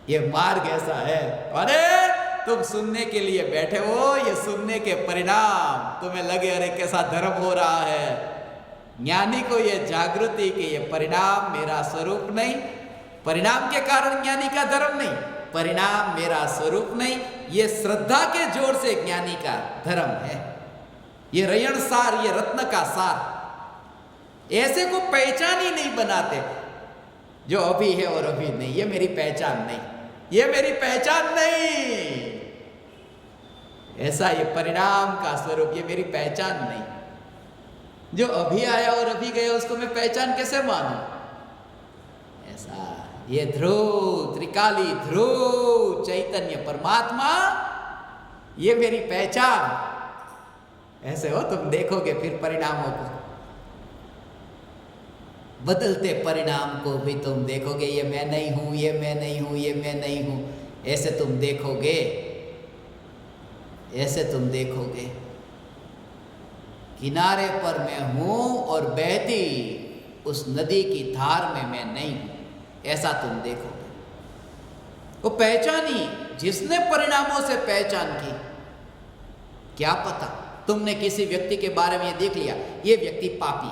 Speaker 1: ये मार्ग ऐसा है। अरे तुम सुनने के लिए बैठे हो, ये सुनने के परिणाम तुम्हें लगे अरे कैसा धर्म हो रहा है। ज्ञानी को ये जागृति कि ये परिणाम मेरा स्वरूप नहीं, परिणाम के कारण ज्ञानी का धर्म नहीं, परिणाम मेरा स्वरूप नहीं, ये श्रद्धा के जोर से ज्ञानी का धर्म है। ये रयण सार, ये रत्न का सार। ऐसे को पहचान ही नहीं बनाते जो अभी है और अभी नहीं। ये मेरी पहचान नहीं, ये मेरी पहचान नहीं। ऐसा ये परिणाम का स्वरूप, ये मेरी पहचान नहीं। जो अभी आया और अभी गया उसको मैं पहचान कैसे मानूं? ऐसा ये ध्रुव, त्रिकाली ध्रुव चैतन्य परमात्मा, ये मेरी पहचान। ऐसे हो तुम देखोगे फिर परिणामों को, बदलते परिणाम को भी तुम देखोगे। ये मैं नहीं हूं, ये मैं नहीं हूं, ये मैं नहीं हूं, ऐसे तुम देखोगे, ऐसे तुम देखोगे। किनारे पर मैं हूं और बहती उस नदी की धार में मैं नहीं हूं, ऐसा तुम देखोगे। वो पहचानी जिसने परिणामों से पहचान की। क्या पता तुमने किसी व्यक्ति के बारे में देख लिया, ये व्यक्ति पापी,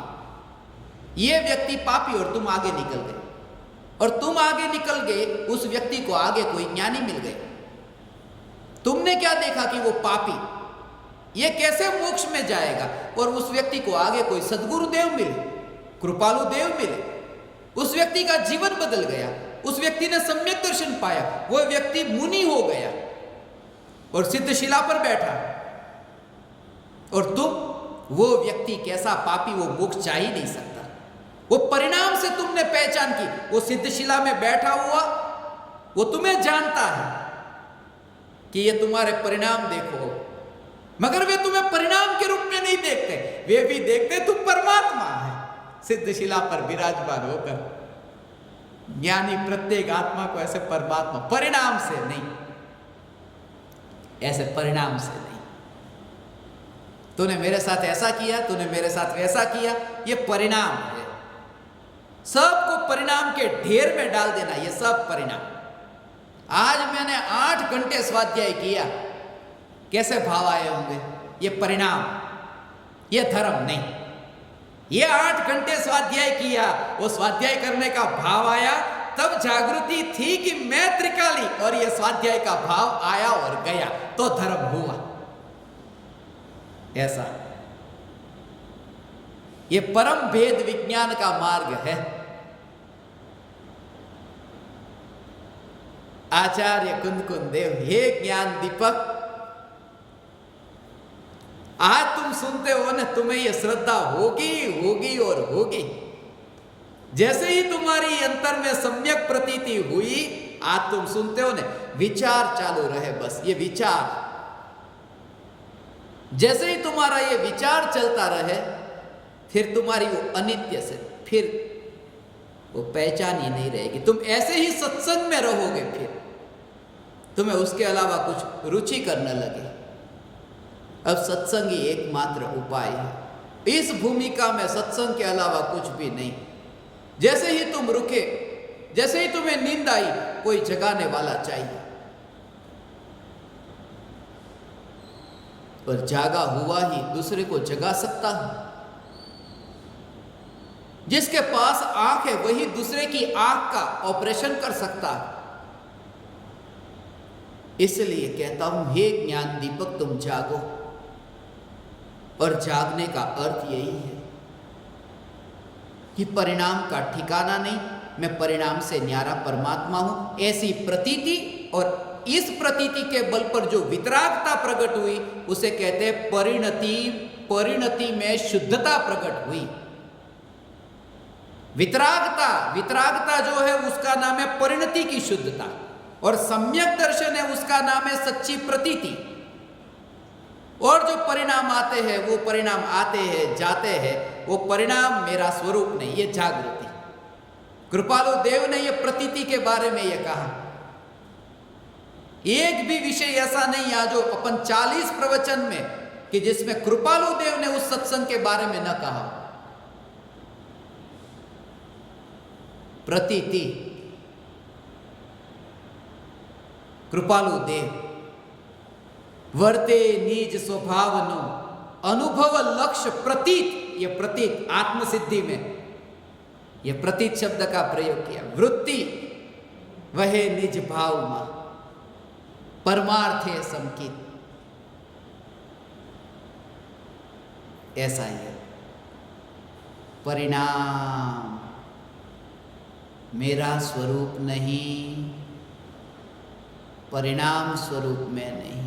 Speaker 1: ये व्यक्ति पापी, और तुम आगे निकल गए, और तुम आगे निकल गए, उस व्यक्ति को आगे कोई ज्ञानी मिल गए। तुमने क्या देखा कि वो पापी, ये कैसे मोक्ष में जाएगा, और उस व्यक्ति को आगे कोई सदगुरु देव मिले, कृपालु देव मिले, उस व्यक्ति का जीवन बदल गया, उस व्यक्ति ने सम्यक दर्शन पाया, वो व्यक्ति मुनि हो गया और सिद्धशिला पर बैठा, और तुम, वो व्यक्ति कैसा पापी, वो मोक्ष जा ही नहीं सकता। वो परिणाम से तुमने पहचान की, वो सिद्धशिला में बैठा हुआ, वो तुम्हें जानता है कि ये तुम्हारे परिणाम देखो, मगर वे तुम्हें परिणाम के रूप में नहीं देखते, वे भी देखते तुम परमात्मा है सिद्धशिला पर विराजमान होकर। ज्ञानी प्रत्येक आत्मा को ऐसे परमात्मा, परिणाम से नहीं, ऐसे परिणाम से नहीं। तूने मेरे साथ ऐसा किया, तूने मेरे साथ वैसा किया, ये परिणाम है। सबको परिणाम के ढेर में डाल देना, ये सब परिणाम। आज मैंने 8 घंटे स्वाध्याय किया, कैसे भाव आए होंगे? ये परिणाम, ये धर्म नहीं। ये 8 घंटे स्वाध्याय किया, वो स्वाध्याय करने का भाव आया, तब जागृति थी कि मैं त्रिकाली, और ये स्वाध्याय का भाव आया और गया, तो धर्म हुआ। ऐसा ये परम भेद विज्ञान का मार्ग है। आचार्य कुंदकुंद देव, हे ज्ञान दीपक, आज तुम सुनते हो ना, तुम्हें यह श्रद्धा होगी होगी और होगी। जैसे ही तुम्हारी अंतर में सम्यक प्रतीति हुई, आज तुम सुनते हो ना, विचार चालू रहे बस, ये विचार। जैसे ही तुम्हारा ये विचार चलता रहे, फिर तुम्हारी वो अनित्य से फिर वो पहचान ही नहीं रहेगी। तुम ऐसे ही सत्संग में रहोगे, फिर तुम्हें उसके अलावा कुछ रुचि करने लगे। अब सत्संग ही एकमात्र उपाय है। इस भूमिका में सत्संग के अलावा कुछ भी नहीं। जैसे ही तुम रुके, जैसे ही तुम्हें नींद आई, कोई जगाने वाला चाहिए। पर जागा हुआ ही दूसरे को जगा सकता है। जिसके पास आंख है वही दूसरे की आंख का ऑपरेशन कर सकता है। इसलिए कहता हूं, हे ज्ञान दीपक तुम जागो। और जागने का अर्थ यही है कि परिणाम का ठिकाना नहीं, मैं परिणाम से न्यारा परमात्मा हूं, ऐसी प्रतीति, और इस प्रतीति के बल पर जो वितरागता प्रकट हुई उसे कहते हैं परिणति। परिणति में शुद्धता प्रकट हुई। वितरागता, वितरागता जो है उसका नाम है परिणति की शुद्धता, और सम्यक दर्शन है उसका नाम है सच्ची प्रतीति। और जो परिणाम आते हैं वो परिणाम आते हैं जाते हैं, वो परिणाम मेरा स्वरूप नहीं, ये जागृति। कृपालु देव ने ये प्रतीति के बारे में ये कहा। एक भी विषय ऐसा नहीं है जो अपन 40 प्रवचन में कि जिसमें कृपालु देव ने उस सत्संग के बारे में न कहा। प्रतीति, कृपालु देव वर्ते निज स्वभावनो अनुभव लक्ष्य प्रतीत। ये प्रतीत आत्मसिद्धि में ये प्रतीत शब्द का प्रयोग किया। वृत्ति वह निज भाव में परमार्थ है संकित। ऐसा ही है। परिणाम मेरा स्वरूप नहीं, परिणाम स्वरूप में नहीं,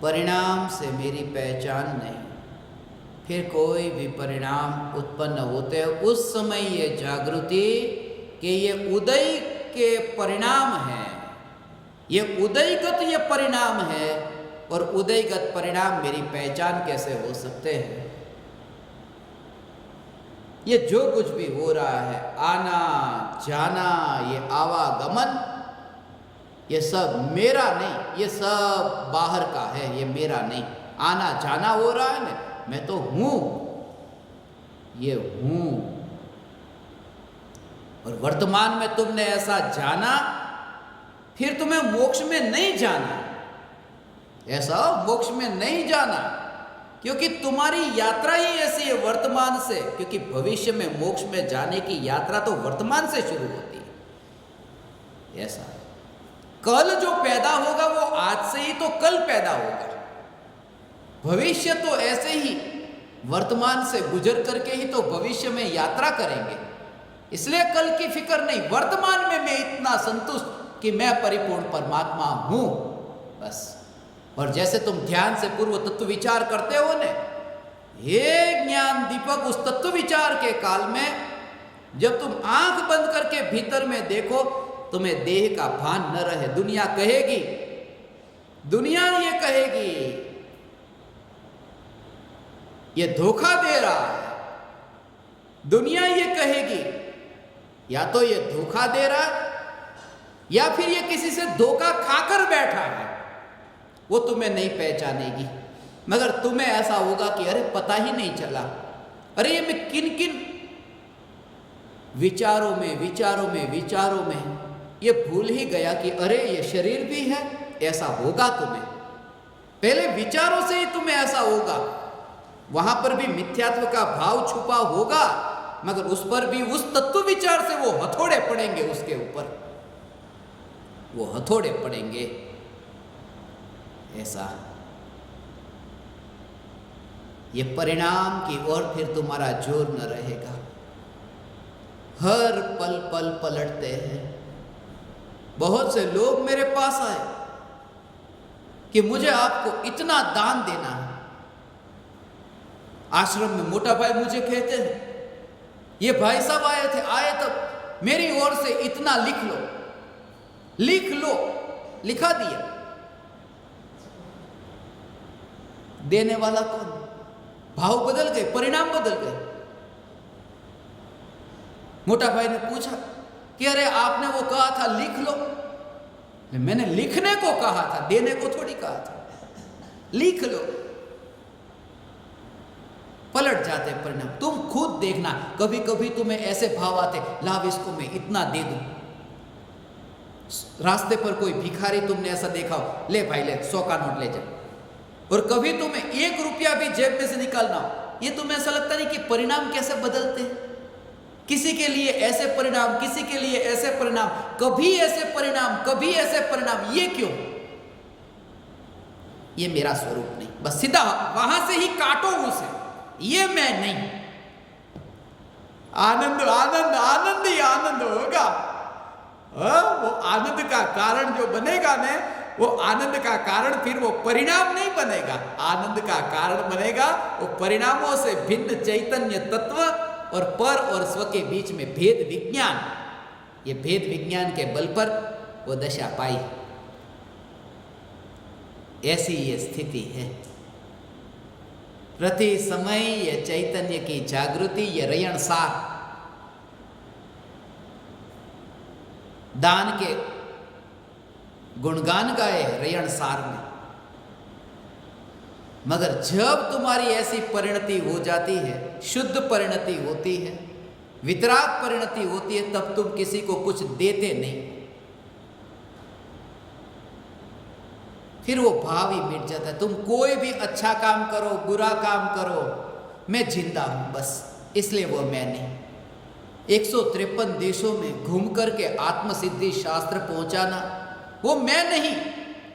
Speaker 1: परिणाम से मेरी पहचान नहीं। फिर कोई भी परिणाम उत्पन्न होते हैं उस समय ये जागृति कि ये उदय के परिणाम है, ये उदयगत ये परिणाम है, और उदयगत परिणाम मेरी पहचान कैसे हो सकते हैं। ये जो कुछ भी हो रहा है, आना जाना, ये आवागमन, ये सब मेरा नहीं, ये सब बाहर का है, ये मेरा नहीं। आना जाना हो रहा है ना, मैं तो हूं, ये हूं। और वर्तमान में तुमने ऐसा जाना, फिर तुम्हें मोक्ष में नहीं जाना, ऐसा मोक्ष में नहीं जाना, क्योंकि तुम्हारी यात्रा ही ऐसी है वर्तमान से। क्योंकि भविष्य में मोक्ष में जाने की यात्रा तो वर्तमान से शुरू होती है। ऐसा कल जो पैदा होगा वो आज से ही तो कल पैदा होगा। भविष्य तो ऐसे ही वर्तमान से गुजर करके ही तो भविष्य में यात्रा करेंगे। इसलिए कल की फिक्र नहीं, वर्तमान में मैं इतना संतुष्ट कि मैं परिपूर्ण परमात्मा हूं, बस। और जैसे तुम ध्यान से पूर्व तत्व विचार करते हो ने, हे ज्ञान दीपक, उस तत्व विचार के काल में जब तुम आंख बंद करके भीतर में देखो, तुम्हें देह का भान न रहे। दुनिया कहेगी, दुनिया ये कहेगी ये धोखा दे रहा है। दुनिया ये कहेगी या तो ये धोखा दे रहा है या फिर ये किसी से धोखा खाकर बैठा है। वो तुम्हें नहीं पहचानेगी, मगर तुम्हें ऐसा होगा कि अरे पता ही नहीं चला, अरे ये मैं किन किन विचारों में ये भूल ही गया कि अरे ये शरीर भी है। ऐसा होगा तुम्हें, पहले विचारों से ही तुम्हें ऐसा होगा। वहां पर भी मिथ्यात्व का भाव छुपा होगा, मगर उस पर भी उस तत्व विचार से वो हथौड़े पड़ेंगे, उसके ऊपर वो हथौड़े पड़ेंगे। ऐसा ये परिणाम की ओर फिर तुम्हारा जोर न रहेगा। हर पल पल पलटते हैं। बहुत से लोग मेरे पास आए कि मुझे आपको इतना दान देना है। आश्रम में मोटा भाई मुझे कहते हैं, ये भाई साहब आए तब मेरी ओर से इतना लिख लो। लिखा दिया। देने वाला कौन? भाव बदल गए, परिणाम बदल गए। मोटा भाई ने पूछा कि अरे आपने वो कहा था लिख लो। मैंने लिखने को कहा था, देने को थोड़ी कहा था। लिख लो। पलट जाते परिणाम। तुम खुद देखना, कभी कभी तुम्हें ऐसे भाव आते, लाभ इसको मैं इतना दे दूं, रास्ते पर कोई भिखारी तुमने ऐसा देखा हो, ले भाई ले 100 का नोट ले जा, और कभी तुम्हें 1 रुपया भी जेब में से निकालना हो, ये तुम्हें ऐसा लगता नहीं कि परिणाम कैसे बदलते हैं? किसी के लिए ऐसे परिणाम, किसी के लिए ऐसे परिणाम, कभी ऐसे परिणाम, कभी ऐसे परिणाम, ये क्यों? ये मेरा स्वरूप नहीं, बस सीधा वहां से ही काटो उसे, ये मैं नहीं। आनंद आनंद आनंद ही आनंद होगा। वो आनंद का कारण जो बनेगा ना, वो आनंद का कारण फिर वो परिणाम नहीं बनेगा, आनंद का कारण बनेगा वो परिणामों से भिन्न चैतन्य तत्व और पर और स्व के बीच में भेद विज्ञान। ये भेद विज्ञान के बल पर वो दशा पाई, ऐसी ये स्थिति है। प्रति समय ये चैतन्य की जागृति, ये रयण सार, दान के गुणगान गाए रयण सार में। मगर जब तुम्हारी ऐसी परिणति हो जाती है, शुद्ध परिणति होती है, वितराग परिणति होती है, तब तुम किसी को कुछ देते नहीं, फिर वो भाव ही मिट जाता है। तुम कोई भी अच्छा काम करो, बुरा काम करो, मैं जिंदा हूं बस, इसलिए वो मैं नहीं। 153 देशों में घूम करके आत्मसिद्धि शास्त्र पहुंचाना, वो मैं नहीं,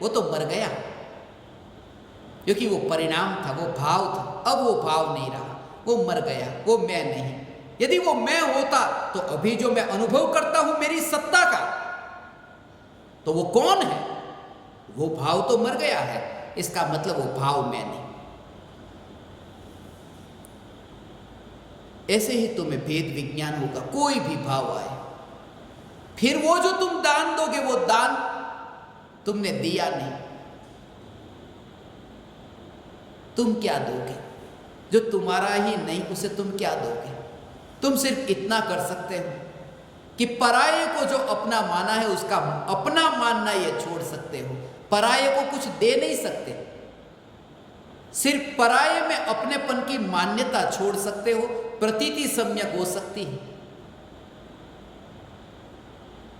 Speaker 1: वो तो मर गया, क्योंकि वो परिणाम था, वो भाव था। अब वो भाव नहीं रहा, वो मर गया, वो मैं नहीं। यदि वो मैं होता तो अभी जो मैं अनुभव करता हूं मेरी सत्ता का, तो वो कौन है? वो भाव तो मर गया है, इसका मतलब वो भाव मैं नहीं। ऐसे ही तुम्हें भेद विज्ञान होगा, कोई भी भाव आए, फिर वो जो तुम दान दोगे वो दान तुमने दिया नहीं। तुम क्या दोगे? जो तुम्हारा ही नहीं उसे तुम क्या दोगे? तुम सिर्फ इतना कर सकते हो कि पराये को जो अपना माना है उसका अपना मानना ये छोड़ सकते हो। पराये को कुछ दे नहीं सकते, सिर्फ पराये में अपनेपन की मान्यता छोड़ सकते हो। प्रतीति सम्यक हो सकती है।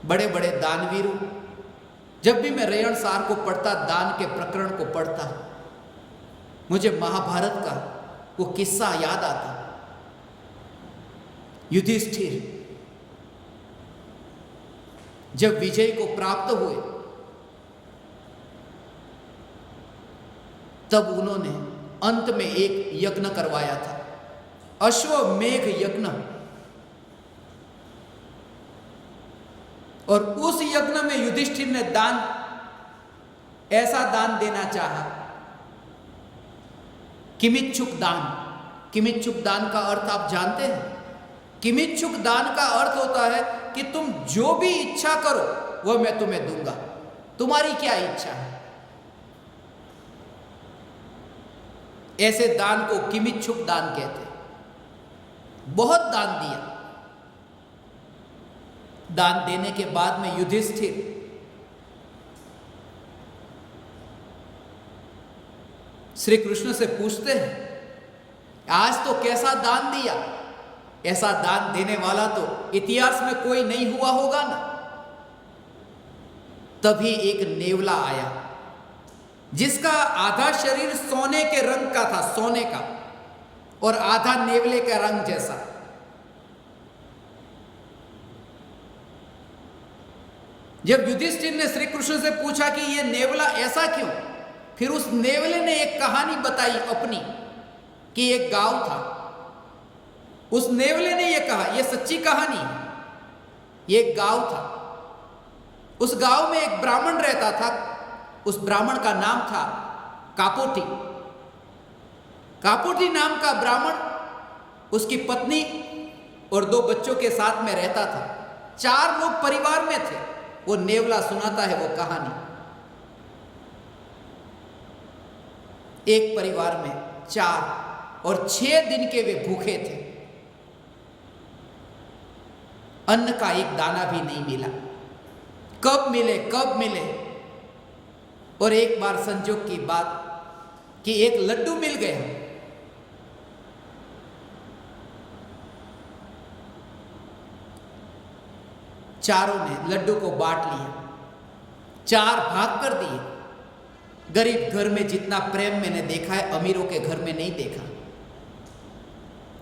Speaker 1: बड़े बड़े दानवीरों, जब भी मैं रयण सार को पढ़ता, दान के प्रकरण को पढ़ता, मुझे महाभारत का वो किस्सा याद आता। युधिष्ठिर जब विजय को प्राप्त हुए, तब उन्होंने अंत में एक यज्ञ करवाया था, अश्वमेघ यज्ञ। और उस यज्ञ में युधिष्ठिर ने दान, ऐसा दान देना चाहा, किमिच्छुक दान। किमिच्छुक दान का अर्थ आप जानते हैं? किमिच्छुक दान का अर्थ होता है कि तुम जो भी इच्छा करो वह मैं तुम्हें दूंगा, तुम्हारी क्या इच्छा है। ऐसे दान को किमिच्छुक दान कहते हैं। बहुत दान दिया। दान देने के बाद में युधिष्ठिर श्री कृष्ण से पूछते हैं, आज तो कैसा दान दिया? ऐसा दान देने वाला तो इतिहास में कोई नहीं हुआ होगा ना। तभी एक नेवला आया जिसका आधा शरीर सोने के रंग का था, सोने का, और आधा नेवले का रंग जैसा। जब युधिष्ठिर ने श्री कृष्ण से पूछा कि यह नेवला ऐसा क्यों, फिर उस नेवले ने एक कहानी बताई अपनी, कि एक गांव था। उस नेवले ने यह कहा, यह सच्ची कहानी है, यह एक गांव था। उस गांव में एक ब्राह्मण रहता था। उस ब्राह्मण का नाम था कापोटी। कापोटी नाम का ब्राह्मण उसकी पत्नी और 2 बच्चों के साथ में रहता था। 4 लोग परिवार में थे। वो नेवला सुनाता है वो कहानी। एक परिवार में 4 और 6 दिन के वे भूखे थे। अन्न का एक दाना भी नहीं मिला। कब मिले, कब मिले। और एक बार संजोग की बात कि एक लड्डू मिल गया। चारों ने लड्डू को बांट लिया। 4 भाग कर दिए। गरीब घर में जितना प्रेम मैंने देखा है, अमीरों के घर में नहीं देखा।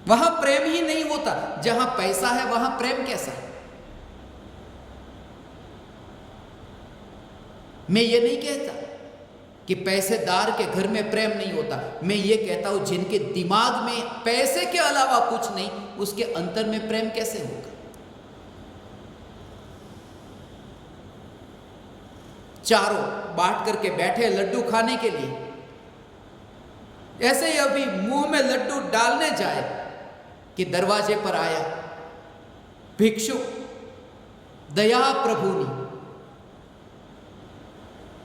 Speaker 1: वहां प्रेम ही नहीं होता। जहां पैसा है वहां प्रेम कैसा है? मैं ये नहीं कहता कि पैसेदार के घर में प्रेम नहीं होता। मैं ये कहता हूं जिनके दिमाग में पैसे के अलावा कुछ नहीं, उसके अंतर में प्रेम कैसे होगा? चारों बांट करके बैठे लड्डू खाने के लिए। ऐसे ही अभी मुंह में लड्डू डालने जाए कि दरवाजे पर आया भिक्षु, दया प्रभुनी,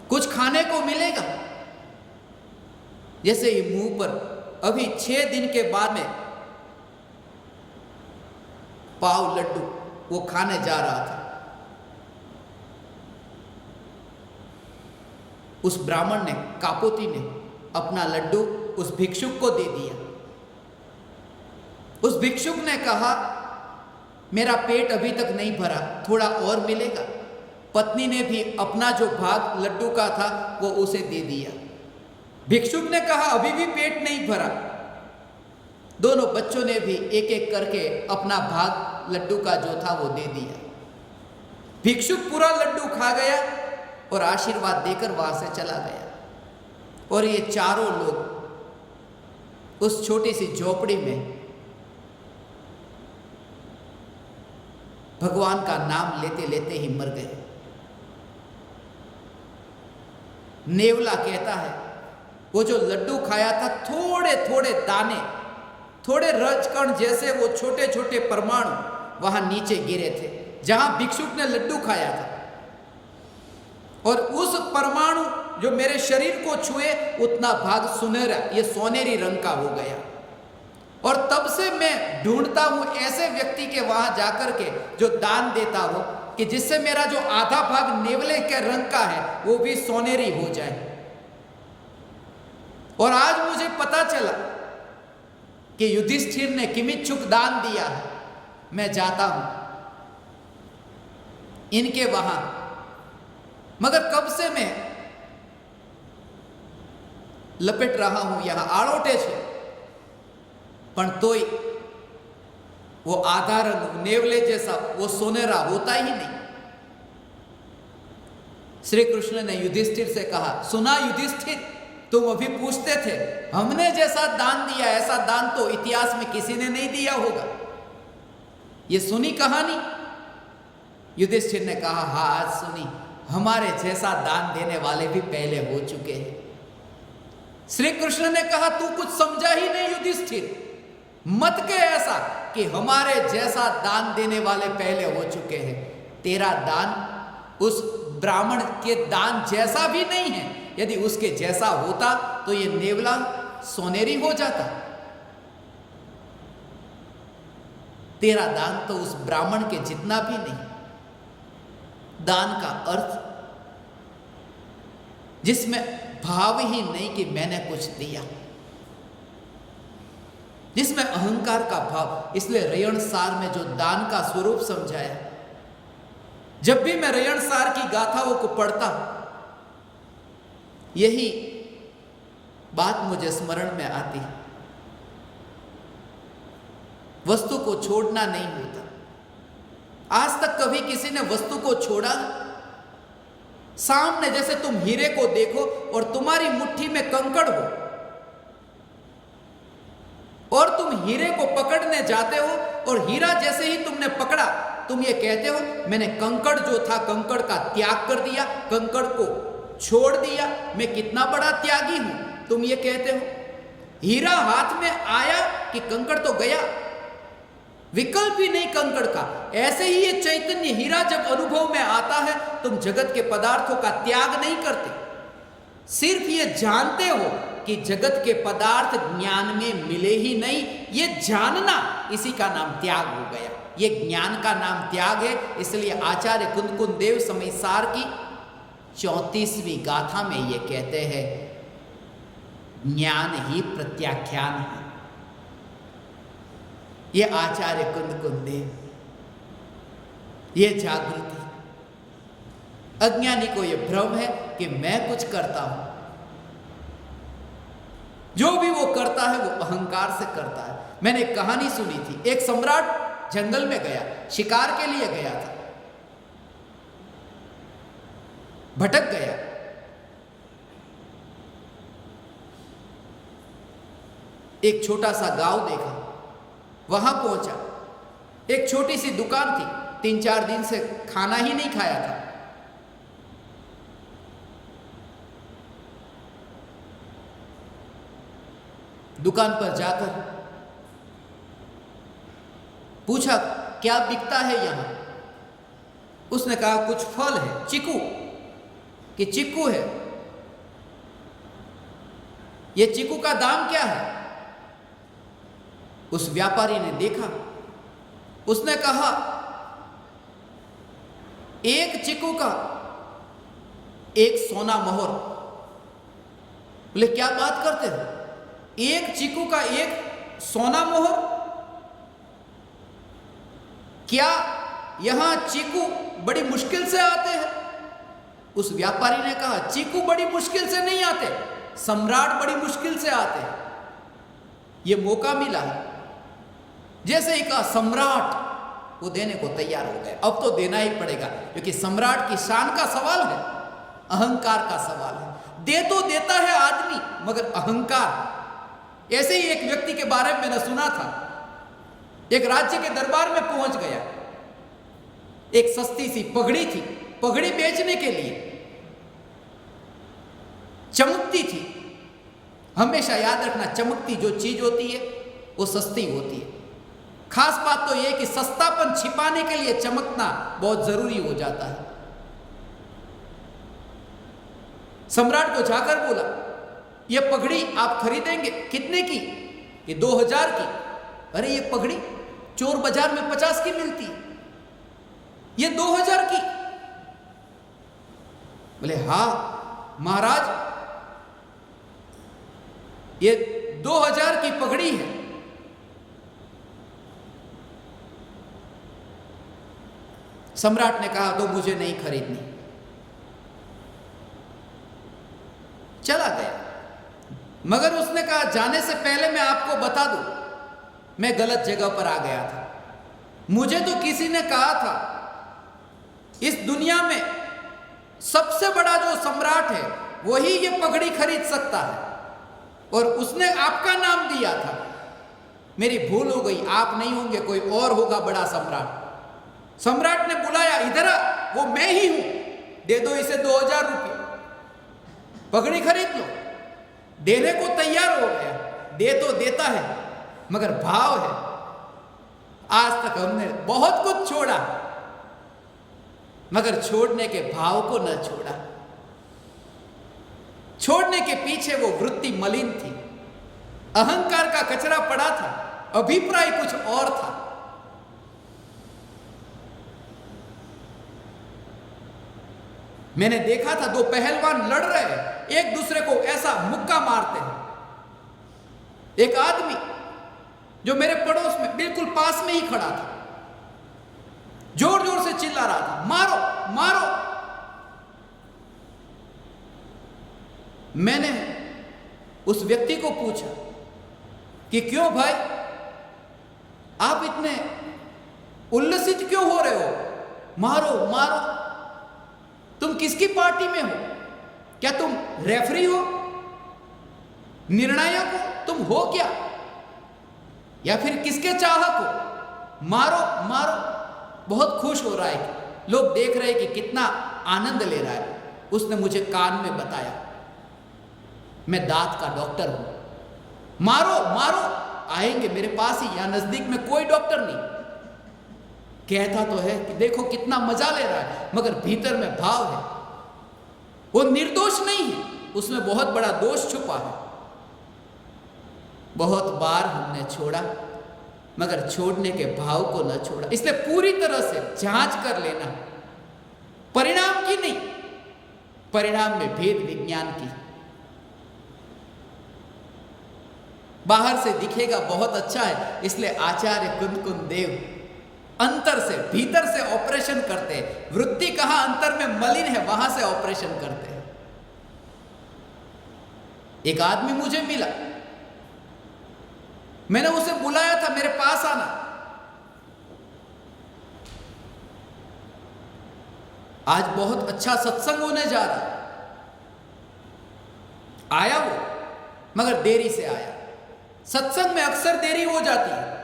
Speaker 1: कुछ खाने को मिलेगा? जैसे ही मुंह पर अभी 6 दिन के बाद में पाव लड्डू वो खाने जा रहा था, उस ब्राह्मण ने, कापोती ने अपना लड्डू उस भिक्षुक को दे दिया। उस भिक्षुक ने कहा, मेरा पेट अभी तक नहीं भरा, थोड़ा और मिलेगा? पत्नी ने भी अपना जो भाग लड्डू का था वो उसे दे दिया। भिक्षुक ने कहा, अभी भी पेट नहीं भरा। दोनों बच्चों ने भी एक एक करके अपना भाग लड्डू का जो था वो दे दिया। भिक्षुक पूरा लड्डू खा गया और आशीर्वाद देकर वहां से चला गया। और ये चारों लोग उस छोटी सी झोपड़ी में भगवान का नाम लेते लेते ही मर गए। नेवला कहता है, वो जो लड्डू खाया था, थोड़े थोड़े दाने, थोड़े रजकण जैसे वो छोटे छोटे परमाणु वहां नीचे गिरे थे जहां भिक्षुक ने लड्डू खाया था। और उस परमाणु जो मेरे शरीर को छुए, उतना भाग सुनहरा, ये सोनेरी रंग का हो गया। और तब से मैं ढूंढता हूं ऐसे व्यक्ति के वहां जाकर के जो दान देता हो, कि जिससे मेरा जो आधा भाग नेवले के रंग का है वो भी सोनेरी हो जाए। और आज मुझे पता चला कि युधिष्ठिर ने किमिच्छुक दान दिया है। मैं जाता हूं इनके वहां, मगर कब से मैं लपेट रहा हूं यहां आड़ोटे से, पण तोय वो आधा रंग नेवले जैसा वो सोनेरा होता ही नहीं। श्री कृष्ण ने युधिष्ठिर से कहा, सुना युधिष्ठिर, तुम अभी पूछते थे, हमने जैसा दान दिया ऐसा दान तो इतिहास में किसी ने नहीं दिया होगा, ये सुनी कहानी? युधिष्ठिर ने कहा, हाँ आज सुनी, हमारे जैसा दान देने वाले भी पहले हो चुके हैं। श्री कृष्ण ने कहा, तू कुछ समझा ही नहीं युधिष्ठिर, मत के ऐसा कि हमारे जैसा दान देने वाले पहले हो चुके हैं। तेरा दान उस ब्राह्मण के दान जैसा भी नहीं है। यदि उसके जैसा होता तो ये नेवला सोनेरी हो जाता। तेरा दान तो उस ब्राह्मण के जितना भी नहीं। दान का अर्थ जिसमें भाव ही नहीं कि मैंने कुछ दिया, जिसमें अहंकार का भाव। इसलिए रयणसार में जो दान का स्वरूप समझाया, जब भी मैं रयणसार की गाथाओं को पढ़ता, यही बात मुझे स्मरण में आती। वस्तु को छोड़ना नहीं होता। आज तक कभी किसी ने वस्तु को छोड़ा? सामने जैसे तुम हीरे को देखो और तुम्हारी मुट्ठी में कंकड़ हो और तुम हीरे को पकड़ने जाते हो, और हीरा जैसे ही तुमने पकड़ा, तुम ये कहते हो मैंने कंकड़ जो था कंकड़ का त्याग कर दिया, कंकड़ को छोड़ दिया, मैं कितना बड़ा त्यागी हूं, तुम ये कहते हो। हीरा हाथ में आया कि कंकड़ तो गया, विकल्प ही नहीं कंकड़ का। ऐसे ही ये चैतन्य हीरा जब अनुभव में आता है, तुम जगत के पदार्थों का त्याग नहीं करते, सिर्फ ये जानते हो कि जगत के पदार्थ ज्ञान में मिले ही नहीं। ये जानना, इसी का नाम त्याग हो गया। ये ज्ञान का नाम त्याग है। इसलिए आचार्य कुंदकुंद देव समयसार की 34वीं गाथा में ये कहते हैं, ज्ञान ही प्रत्याख्यान है। ये आचार्य कुंदकुंद देव, ये जागृति, अज्ञानी को यह भ्रम है कि मैं कुछ करता हूं। जो भी वो करता है वो अहंकार से करता है। मैंने एक कहानी सुनी थी, एक सम्राट जंगल में गया, शिकार के लिए गया था, भटक गया। एक छोटा सा गांव देखा, वहां पहुंचा, एक छोटी सी दुकान थी, 3-4 दिन से खाना ही नहीं खाया था। दुकान पर जाकर पूछा क्या बिकता है यहां। उसने कहा कुछ फल है, चीकू, कि चीकू है, ये चीकू का दाम क्या है। उस व्यापारी ने देखा, उसने कहा एक चीकू का 1 सोना मोहर। बोले क्या बात करते हो, एक चीकू का 1 सोना मोहर? क्या यहां चीकू बड़ी मुश्किल से आते हैं? उस व्यापारी ने कहा चीकू बड़ी मुश्किल से नहीं आते, सम्राट बड़ी मुश्किल से आते हैं। यह मौका मिला है। जैसे ही कहा सम्राट, वो देने को तैयार हो गए। अब तो देना ही पड़ेगा, क्योंकि सम्राट की शान का सवाल है, अहंकार का सवाल है। दे तो देता है आदमी, मगर अहंकार। ऐसे ही एक व्यक्ति के बारे में मैंने सुना था, एक राज्य के दरबार में पहुंच गया, एक सस्ती सी पगड़ी थी, पगड़ी बेचने के लिए, चमकती थी। हमेशा याद रखना, चमकती जो चीज होती है वो सस्ती होती है। खास बात तो यह कि सस्तापन छिपाने के लिए चमकना बहुत जरूरी हो जाता है। सम्राट को जाकर बोला यह पगड़ी आप खरीदेंगे? कितने की? ये 2000 की। अरे ये पगड़ी चोर बाजार में 50 की मिलती है, ये 2000 की। बोले हाँ महाराज, ये 2000 की पगड़ी है। सम्राट ने कहा तो मुझे नहीं खरीदनी, चला गया। मगर उसने कहा जाने से पहले मैं आपको बता दूं, मैं गलत जगह पर आ गया था। मुझे तो किसी ने कहा था इस दुनिया में सबसे बड़ा जो सम्राट है वही ये पगड़ी खरीद सकता है, और उसने आपका नाम दिया था। मेरी भूल हो गई, आप नहीं होंगे, कोई और होगा बड़ा सम्राट। सम्राट ने बुलाया, इधर आ, वो मैं ही हूं, दे दो इसे 2000 रुपये, पगड़ी खरीद लो। देने को तैयार हो गया, दे तो देता है, मगर भाव है। आज तक हमने बहुत कुछ छोड़ा, मगर छोड़ने के भाव को न छोड़ा। छोड़ने के पीछे वो वृत्ति मलिन थी, अहंकार का कचरा पड़ा था, अभिप्राय कुछ और था। मैंने देखा था 2 पहलवान लड़ रहे हैं, एक दूसरे को ऐसा मुक्का मारते हैं। एक आदमी जो मेरे पड़ोस में बिल्कुल पास में ही खड़ा था, जोर जोर से चिल्ला रहा था, मारो मारो। मैंने उस व्यक्ति को पूछा कि क्यों भाई, आप इतने उल्लसित क्यों हो रहे हो? मारो मारो। तुम किसकी पार्टी में हो? क्या तुम रेफरी हो, निर्णायक हो, तुम हो क्या, या फिर किसके चाहक हो? मारो मारो। बहुत खुश हो रहा है, लोग देख रहे हैं कि कितना आनंद ले रहा है। उसने मुझे कान में बताया, मैं दांत का डॉक्टर हूं, मारो मारो, आएंगे मेरे पास ही, यहां नजदीक में कोई डॉक्टर नहीं। कहता तो है कि देखो कितना मजा ले रहा है, मगर भीतर में भाव है, वो निर्दोष नहीं है, उसमें बहुत बड़ा दोष छुपा है। बहुत बार हमने छोड़ा, मगर छोड़ने के भाव को न छोड़ा। इसलिए पूरी तरह से जांच कर लेना, परिणाम की नहीं, परिणाम में भेद विज्ञान की। बाहर से दिखेगा बहुत अच्छा है, इसलिए आचार्य कुंद कुंद देव अंतर से, भीतर से ऑपरेशन करते हैं। वृत्ति कहां अंतर में मलिन है, वहां से ऑपरेशन करते हैं। एक आदमी मुझे मिला, मैंने उसे बुलाया था मेरे पास आना। आज बहुत अच्छा सत्संग होने जा रहा। आया वो, मगर देरी से आया। सत्संग में अक्सर देरी हो जाती है,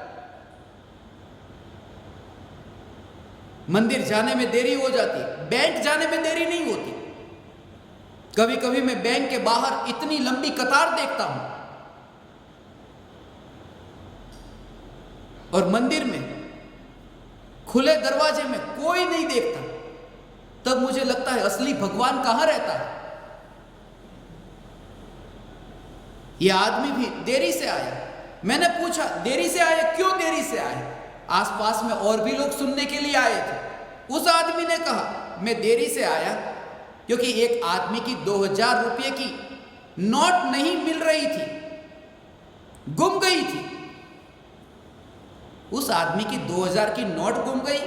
Speaker 1: मंदिर जाने में देरी हो जाती है, बैंक जाने में देरी नहीं होती। कभी कभी मैं बैंक के बाहर इतनी लंबी कतार देखता हूं, और मंदिर में खुले दरवाजे में कोई नहीं देखता। तब मुझे लगता है असली भगवान कहां रहता है। यह आदमी भी देरी से आया। मैंने पूछा, देरी से आया, क्यों देरी से आया? आसपास में और भी लोग सुनने के लिए आए थे। उस आदमी ने कहा, मैं देरी से आया क्योंकि एक आदमी की 2000 रुपये की नोट नहीं मिल रही थी, गुम गई थी। उस आदमी की 2000 की नोट गुम गई,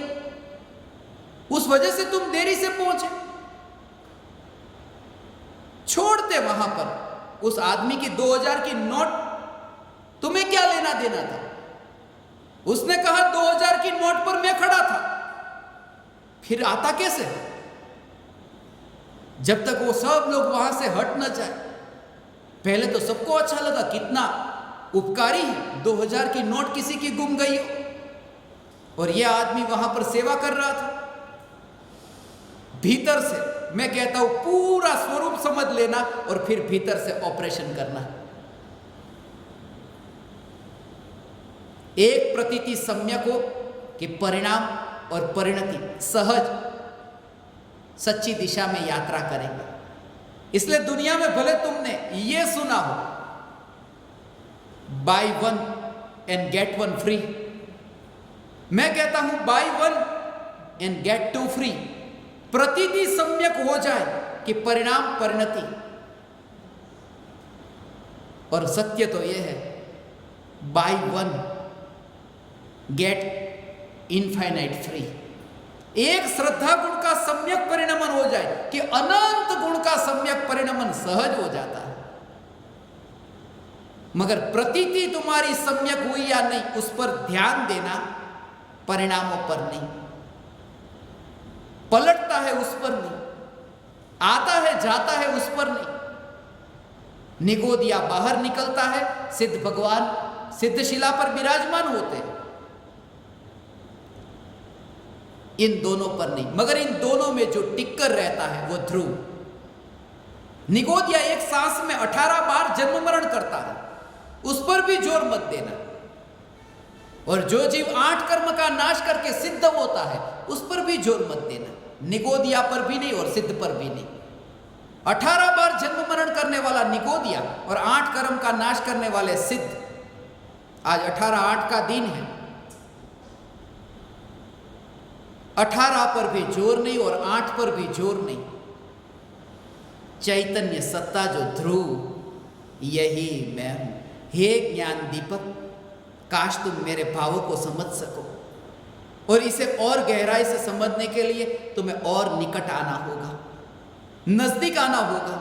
Speaker 1: उस वजह से तुम देरी से पहुंचे। छोड़ते वहां पर उस आदमी की 2000 की नोट, तुम्हें क्या लेना देना था? उसने कहा 2000 की नोट पर मैं खड़ा था, फिर आता कैसे? जब तक वो सब लोग वहां से हट न जाए। पहले तो सबको अच्छा लगा, कितना उपकारी है, 2000 की नोट किसी की गुम गई हो, और यह आदमी वहां पर सेवा कर रहा था। भीतर से मैं कहता हूं पूरा स्वरूप समझ लेना और फिर भीतर से ऑपरेशन करना। एक प्रतीति सम्यक हो कि परिणाम और परिणति सहज सच्ची दिशा में यात्रा करेंगे। इसलिए दुनिया में भले तुमने ये सुना हो, बाय 1 एंड गेट 1 फ्री, मैं कहता हूं बाय 1 एंड गेट 2 फ्री। प्रतीति सम्यक हो जाए कि परिणाम परिणति, और सत्य तो यह है बाय 1 गेट इनफाइनाइट फ्री। एक श्रद्धा गुण का सम्यक परिणमन हो जाए कि अनंत गुण का सम्यक परिणमन सहज हो जाता है। मगर प्रतीति तुम्हारी सम्यक हुई या नहीं, उस पर ध्यान देना, परिणामों पर नहीं। पलटता है उस पर नहीं, आता है जाता है उस पर नहीं। निगोदिया बाहर निकलता है, सिद्ध भगवान सिद्धशिला पर विराजमान होते हैं, इन दोनों पर नहीं। मगर इन दोनों में जो टिक्कर रहता है वो ध्रुव। निगोदिया एक सांस में 18 बार जन्म मरण करता है, उस पर भी जोर मत देना। और जो जीव 8 कर्म का नाश करके सिद्ध होता है, उस पर भी जोर मत देना। निगोदिया पर भी नहीं और सिद्ध पर भी नहीं। 18 बार जन्म मरण करने वाला निगोदिया और 8 कर्म का नाश करने वाले सिद्ध। आज 18/8 का दिन है, 18 पर भी जोर नहीं और 8 पर भी जोर नहीं। चैतन्य सत्ता जो ध्रुव, यही मैं हूं। हे ज्ञान दीपक, काश तुम मेरे भावों को समझ सको, और इसे और गहराई से समझने के लिए तुम्हें और निकट आना होगा, नजदीक आना होगा।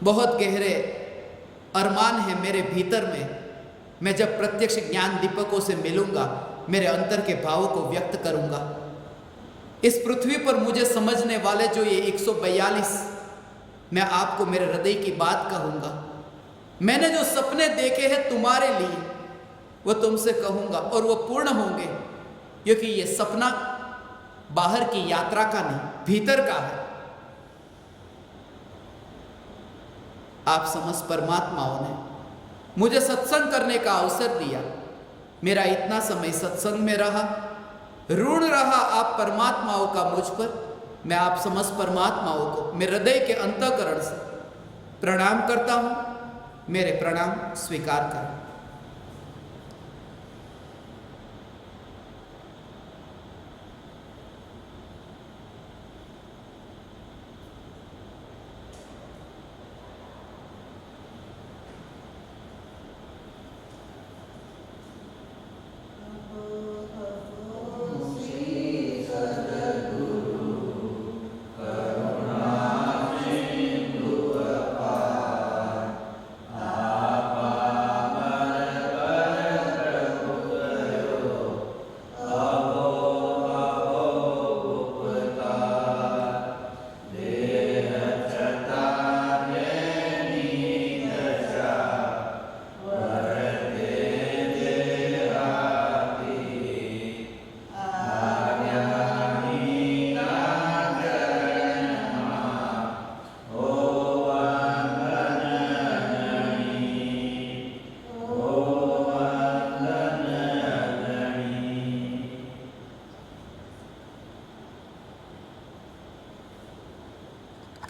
Speaker 1: बहुत गहरे अरमान है मेरे भीतर में। मैं जब प्रत्यक्ष ज्ञान दीपकों से मिलूंगा, मेरे अंतर के भावों को व्यक्त करूंगा। इस पृथ्वी पर मुझे समझने वाले जो ये 142, मैं आपको मेरे हृदय की बात कहूंगा। मैंने जो सपने देखे हैं तुम्हारे लिए, वो तुमसे कहूंगा, और वो पूर्ण होंगे, क्योंकि ये सपना बाहर की यात्रा का नहीं, भीतर का है। आप समस्त परमात्माओं ने मुझे सत्संग करने का अवसर दिया। मेरा इतना समय सत्संग में रहा, ऋण रहा आप परमात्माओं का मुझ पर। मैं आप समस्त परमात्माओं को मेरे हृदय के अंतःकरण से प्रणाम करता हूं। मेरे प्रणाम स्वीकार करें।